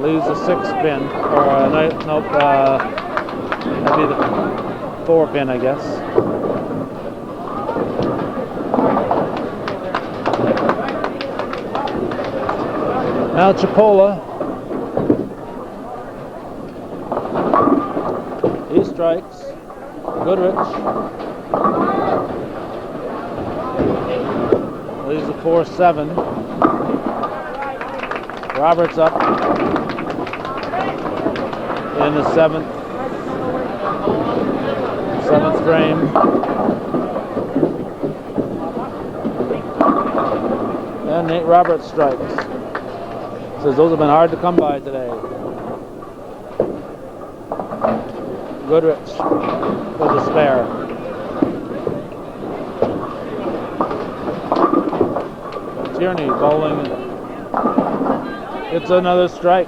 leaves a 6 pin, or nope. That'd be the 4 pin, I guess. Now Chipola. He strikes. Goodrich leaves a 4-7. Roberts up in the 7th frame. And Nate Roberts strikes. Says those have been hard to come by today. Goodrich with a spare. Tierney bowling. It's another strike.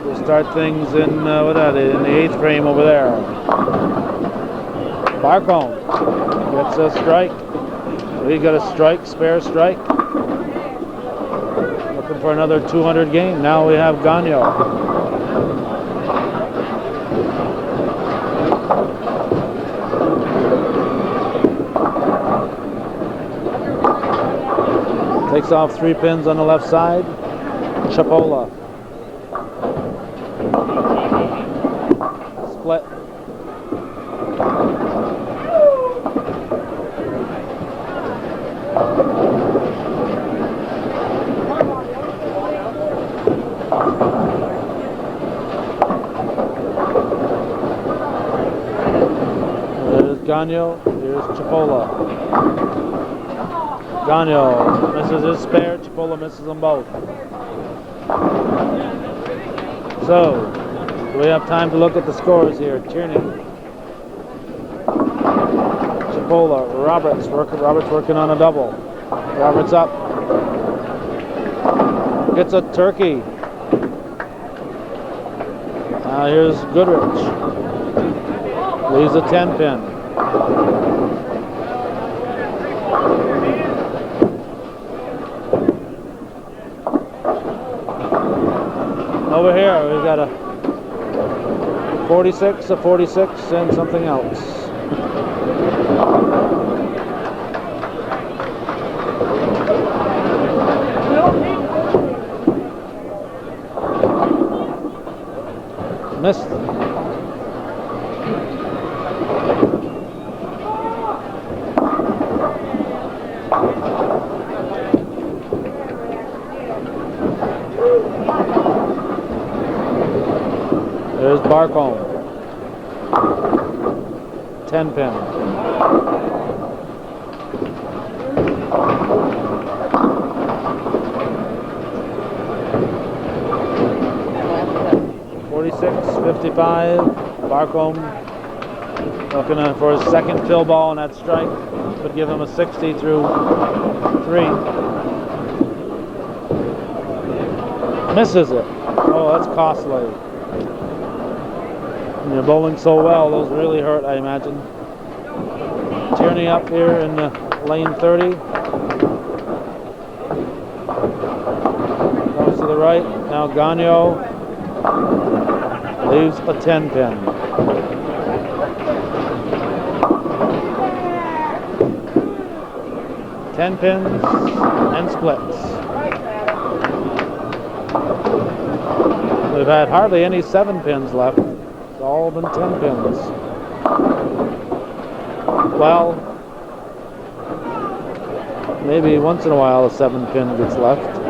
We'll start things in in the 8th frame over there. Barcombe gets a strike. We got a strike, spare strike. Looking for another 200 game. Now we have Gagnon. Takes off 3 pins on the left side. Chipola. Split. There's Gagnon. Here's Chipola. Gagnon misses his spare, Chipola misses them both. So, we have time to look at the scores here. Tierney, Chipola, Roberts working on a double. Roberts up. Gets a turkey. Here's Goodrich. Leaves a 10 pin. Over here, we've got a 46, a 46, and something else. Missed. There's Barcombe. 10 pin. .55, Barcombe looking for his second fill ball on that strike. Would give him a 60 through 3. Misses it. Oh, that's costly. When you're bowling so well, those really hurt, I imagine. Tierney up here in the lane 30. Comes to the right. Now Gagnon leaves a 10 pin. Ten pins and splits. We've had hardly any 7 pins left. It's all been 10 pins. Well, maybe once in a while a 7 pin gets left.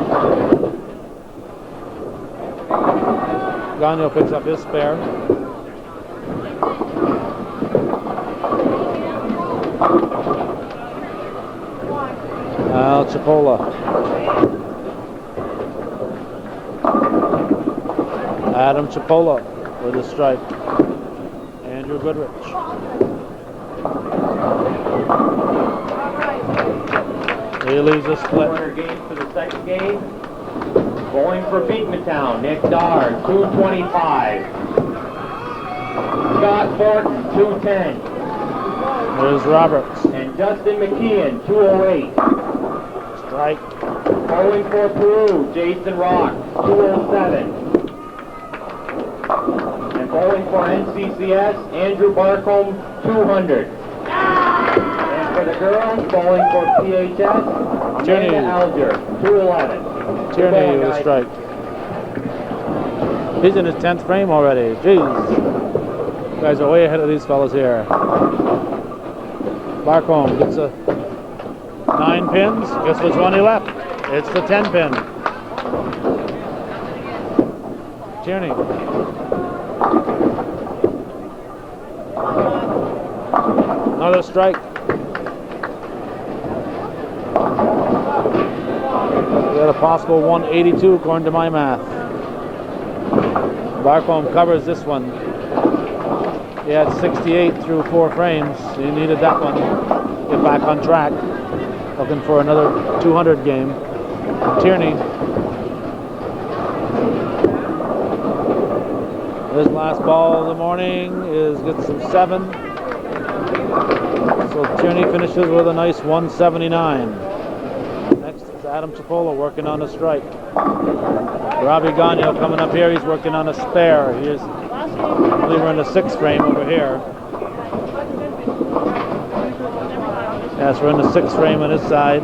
Gagnon picks up his spare. Al Cipolla. Adam Cipolla with a strike. Andrew Goodrich. He leaves a split. Corner game for the second game. Bowling for Beekmantown, Nick Darr, 225. Scott Thornton, 210. There's Roberts. And Justin McKeon, 208. Strike. Bowling for Peru, Jason Rock, 207. And bowling for NCCS, Andrew Barcombe, 200. And for the girls, bowling for PHS, Tierney. Amanda Alger, 211. Tierney with a strike. He's in his 10th frame already. Jeez. You guys are way ahead of these fellas here. Barcombe gets a 9 pins. Guess which one he left? It's the 10 pin. Tierney. Another strike. We got a possible 182 according to my math. Barcombe covers this one. He had 68 through 4 frames. He needed that one. Get back on track. Looking for another 200 game. Tierney. His last ball of the morning gets some 7. So Tierney finishes with a nice 179. Next is Adam Cipolla working on a strike. Robbie Gagnon coming up here. He's working on a spare. I believe we're in the 6th frame over here. Yes, we're in the 6th frame on this side.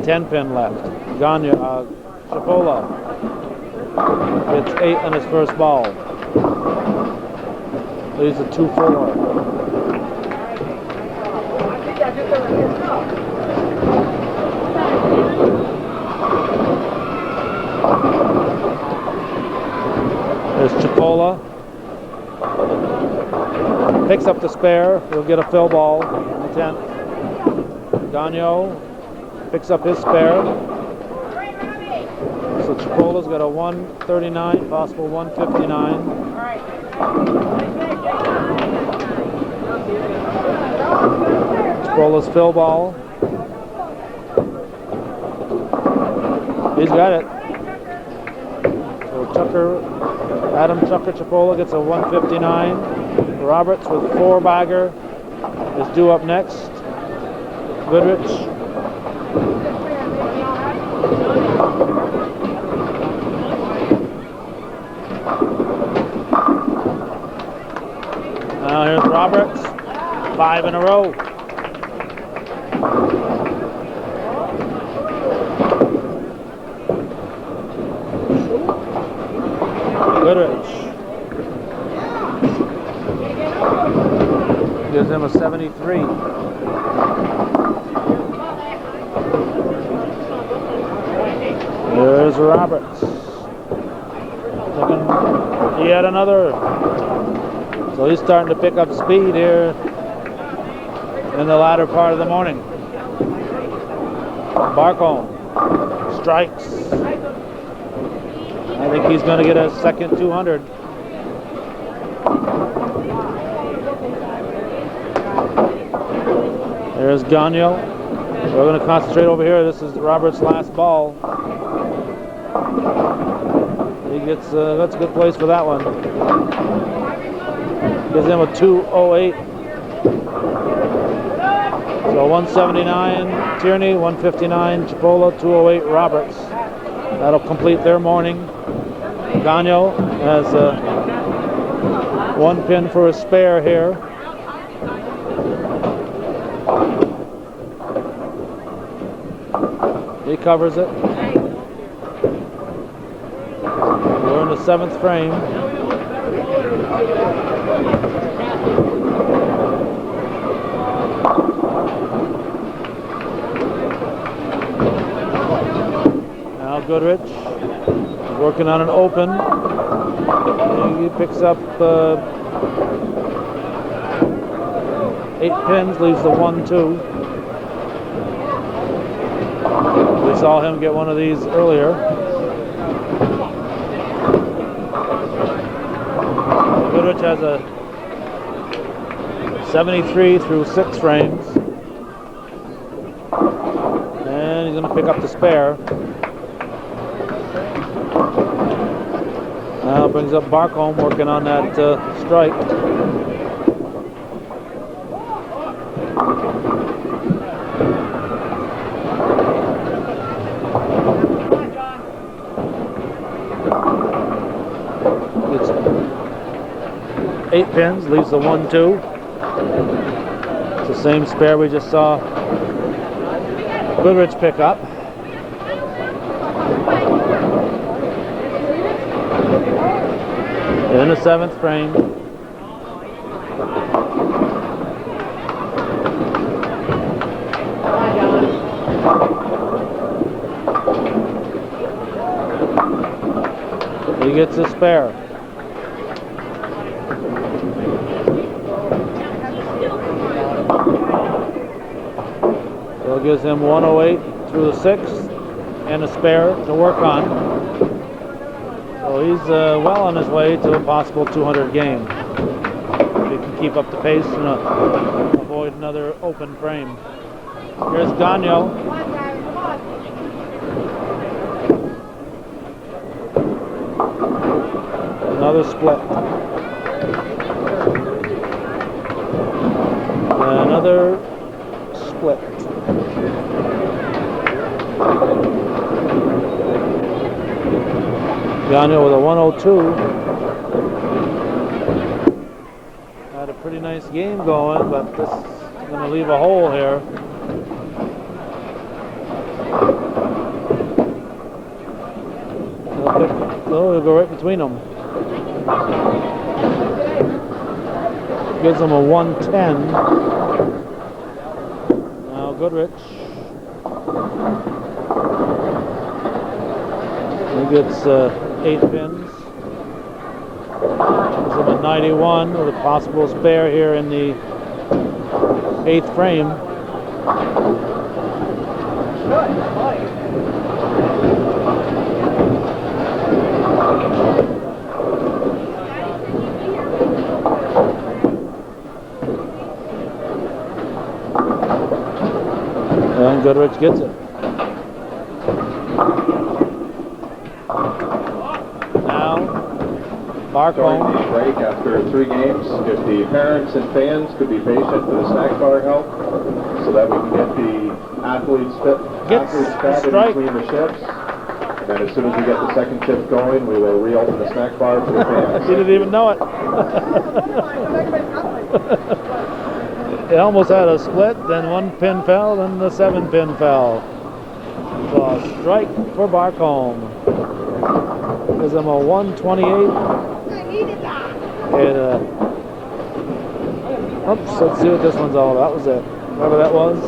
Ten pin left. Gagnon, Cipolla gets 8 on his first ball. Leaves a 2-4. There's Cipolla. Picks up the spare. He'll get a fill ball in the 10th. Gagnon picks up his spare. So Cipolla's got a 139, possible 159. Cipolla's fill ball. He's got it. So Tucker Adam Chucker Chipola gets a 159. Roberts with 4-bagger is due up next. Goodrich. Now here's Roberts. 5 in a row. Goodrich gives him a 73. There's Roberts. Looking yet another. So he's starting to pick up speed here in the latter part of the morning. Barcombe strikes. I think he's going to get a second 200. There's Gagnon. We're going to concentrate over here. This is Roberts' last ball. He gets that's a good place for that one. Gives him a 208. So 179 Tierney, 159 Chipola, 208 Roberts. That'll complete their morning. Gagnon has one pin for a spare here. He covers it. We're in the 7th frame. Now Goodrich working on an open. He picks up 8 pins, leaves the 1-2. We saw him get one of these earlier. Goodrich has a 73 through 6 frames. And he's going to pick up the spare. Now brings up Barcombe working on that strike. Gets 8 pins, leaves the 1-2. It's the same spare we just saw Goodrich pick up. In the 7th frame. He gets a spare. So it gives him 108 through the 6th and a spare to work on. So he's well on his way to a possible 200 game. If he can keep up the pace and avoid another open frame. Here's Gagnon. Another split. Another split. Gagnon with a 102. Had a pretty nice game going, but this is going to leave a hole here. He'll go right between them. Gives him a 110. Now Goodrich. He gets 8 pins. Gives him a 91 with a possible spare here in the 8th frame. And Goodrich gets it. Now Barcombe. During the break after 3 games, if the parents and fans could be patient for the snack bar help, so that we can get the athletes fed strike. in between the shifts. And then as soon as we get the second shift going, we will reopen the snack bar for the fans. He didn't even know it. It almost had a split, then 1 pin fell, then the 7 pin fell. So a strike for Barcombe. Gives them a 128. And, oops, let's see what this one's all about. That was it. Whatever that was.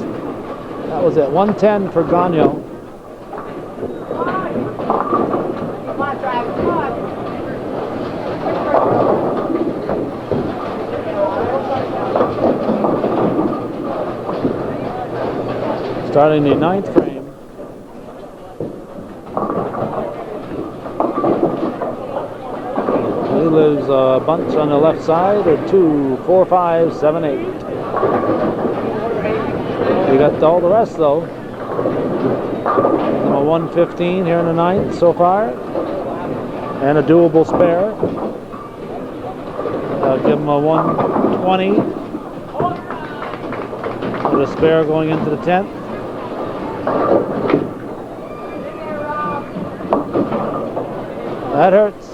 That was it. 110 for Gagnon. Starting the 9th frame. He lives a bunch on the left side at 2, 4, 5, 7, 8. We got all the rest though. A 115 here in the 9th so far. And a doable spare. I'll give him a 120. With a spare going into the 10th. That hurts.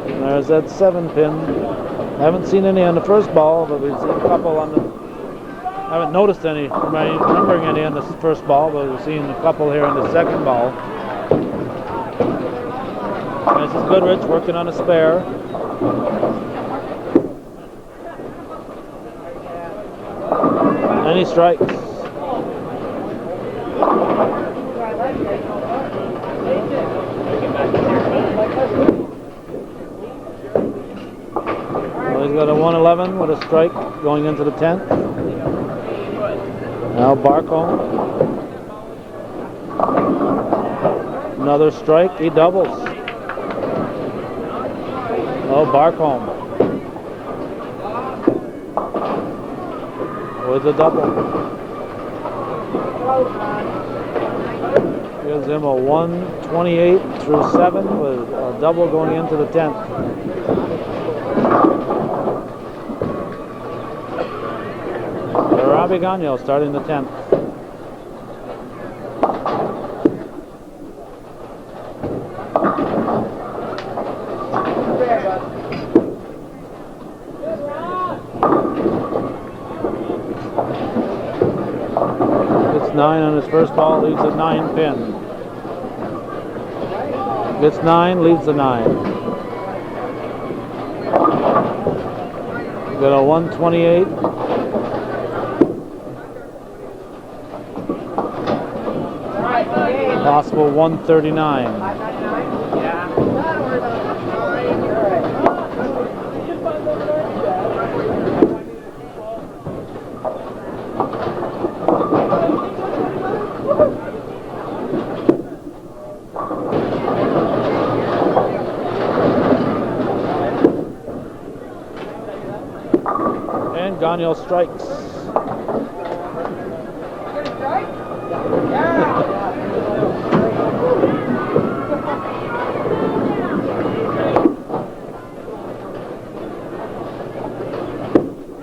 There's that 7 pin. Haven't seen any on the first ball, but we've seen a couple on the... haven't noticed any, remembering any on the first ball, but we've seen a couple here in the second ball. This is Goodrich working on a spare. And he strikes. Well, he's got a 111 with a strike going into the 10th. Now Barcombe. Another strike, he doubles. Oh, Barcombe. With a double. Gives him a 128 through 7 with a double going into the 10th. Robbie Gagnon starting the 10th. Gets 9 on his first ball, leaves a 9 pin. Gets 9, leaves a 9. Got a 128. Possible 139. And Gagnon strikes.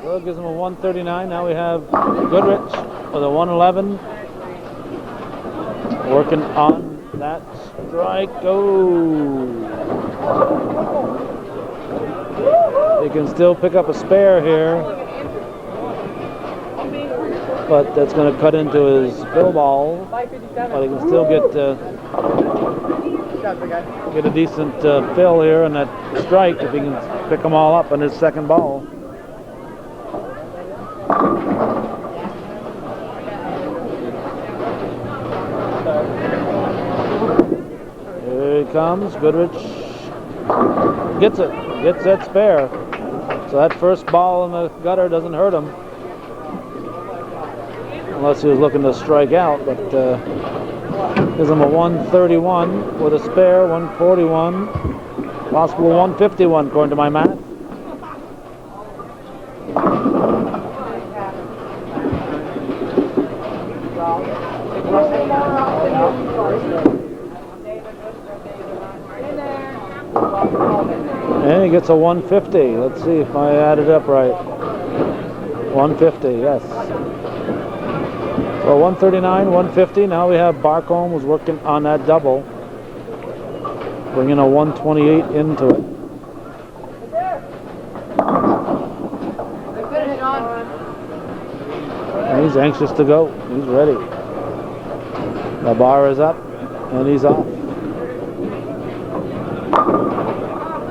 Well, gives him a 139. Now we have Goodrich with a 111. Working on that strike. Oh! He can still pick up a spare here, but that's going to cut into his fill ball. But he can still get a decent fill here on that strike if he can pick them all up on his second ball. Here he comes. Goodrich gets it. Gets that spare. So that first ball in the gutter doesn't hurt him. Unless he was looking to strike out, but gives him a 131 with a spare, 141, possible 151 according to my math. And he gets a 150. Let's see if I added up right. 150, yes. So 139, 150. Now we have Barcombe was working on that double, bringing a 128 into it. And he's anxious to go. He's ready. The bar is up, and he's off.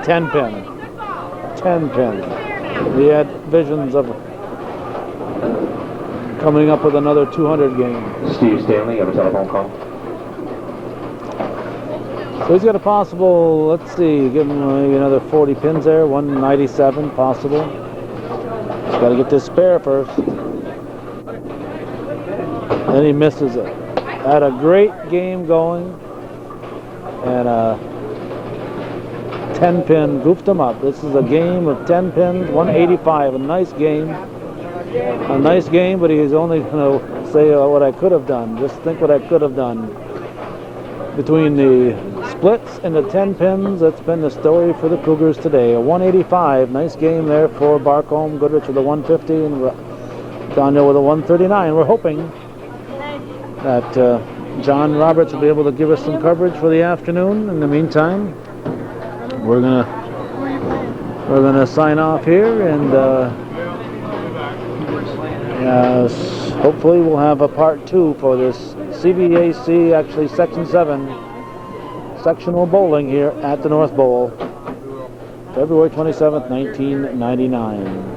10 pin. 10 pin. He had visions of coming up with another 200 game. Steve Stanley, you have a telephone call? So he's got a possible, let's see, give him maybe another 40 pins there, 197 possible. He's got to get this spare first. Then he misses it. Had a great game going, and 10 pin goofed him up. This is a game of 10 pins, 185, a nice game. A nice game, but he's only going to say what I could have done. Just think what I could have done. Between the splits and the 10 pins, that's been the story for the Cougars today. A 185, nice game there for Barcombe. Goodrich with a 150 and Daniel with a 139. We're hoping that John Roberts will be able to give us some coverage for the afternoon. In the meantime, we're gonna sign off here, and yes, hopefully we'll have a part 2 for this CVAC, actually Section 7 sectional bowling here at the North Bowl, February 27th, 1999.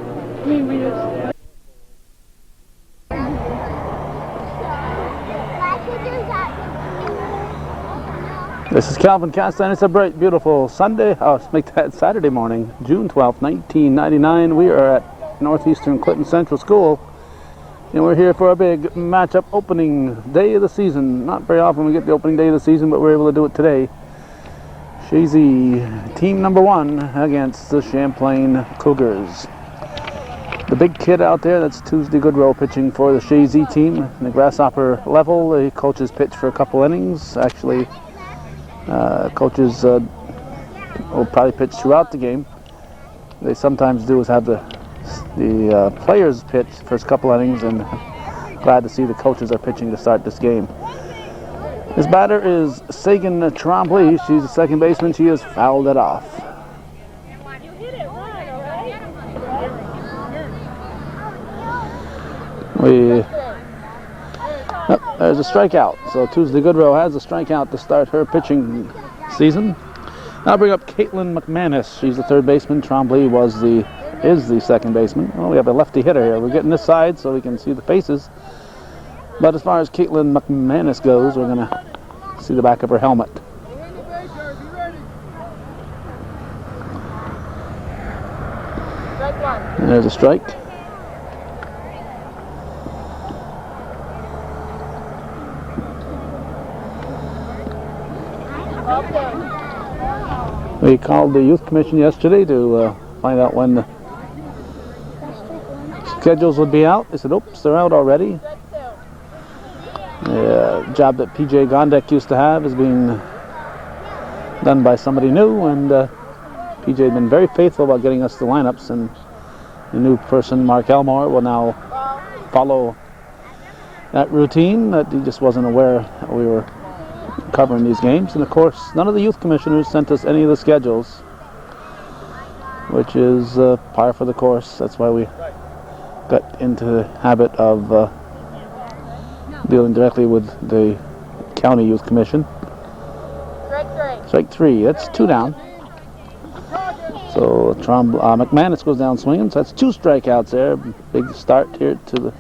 This is Calvin Castine. It's a bright, beautiful Sunday. Let's make that Saturday morning, June 12th, 1999. We are at Northeastern Clinton Central School, and we're here for a big matchup opening day of the season. Not very often we get the opening day of the season, but we're able to do it today. Shazy, team number 1 against the Champlain Cougars. The big kid out there, that's Tuesday Goodrow pitching for the Shazy team. In the Grasshopper level, the coaches pitch for a couple innings. Actually, coaches will probably pitch throughout the game. They sometimes do is have the players pitch first couple innings, and glad to see the coaches are pitching to start this game. His batter is Sagan Trombley. She's the second baseman. She has fouled it off. There's a strikeout. So Tuesday Goodrow has a strikeout to start her pitching season. Now bring up Caitlin McManus. She's the third baseman. Trombley is the second baseman. Well, we have a lefty hitter here. We're getting this side so we can see the faces. But as far as Caitlin McManus goes, we're going to see the back of her helmet. And there's a strike. We called the Youth Commission yesterday to find out when the schedules would be out. They said, oops, they're out already. The job that PJ Gondek used to have is being done by somebody new, and PJ had been very faithful about getting us the lineups, and the new person, Mark Elmore, will now follow that routine that he just wasn't aware that we were covering these games. And of course, none of the youth commissioners sent us any of the schedules, which is par for the course. That's why we got into the habit of dealing directly with the county youth commission. Strike 3. That's 2 down. So McManus goes down swinging. So that's 2 strikeouts there. Big start here to the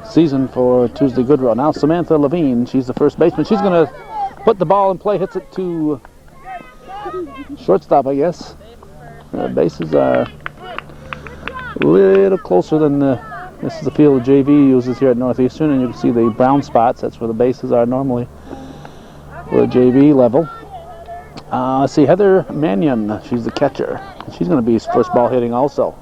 season for Tuesday Goodrow. Now Samantha Levine, she's the first baseman. She's going to put the ball in play, hits it to shortstop, I guess. The bases are a little closer than this is the field JV uses here at Northeastern, and you can see the brown spots. That's where the bases are normally for the JV level. Let's see, Heather Mannion, she's the catcher. She's going to be first ball hitting also.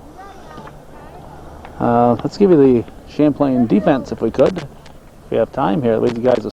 Let's give you the Champlain defense if we could. If we have time here, leave you guys a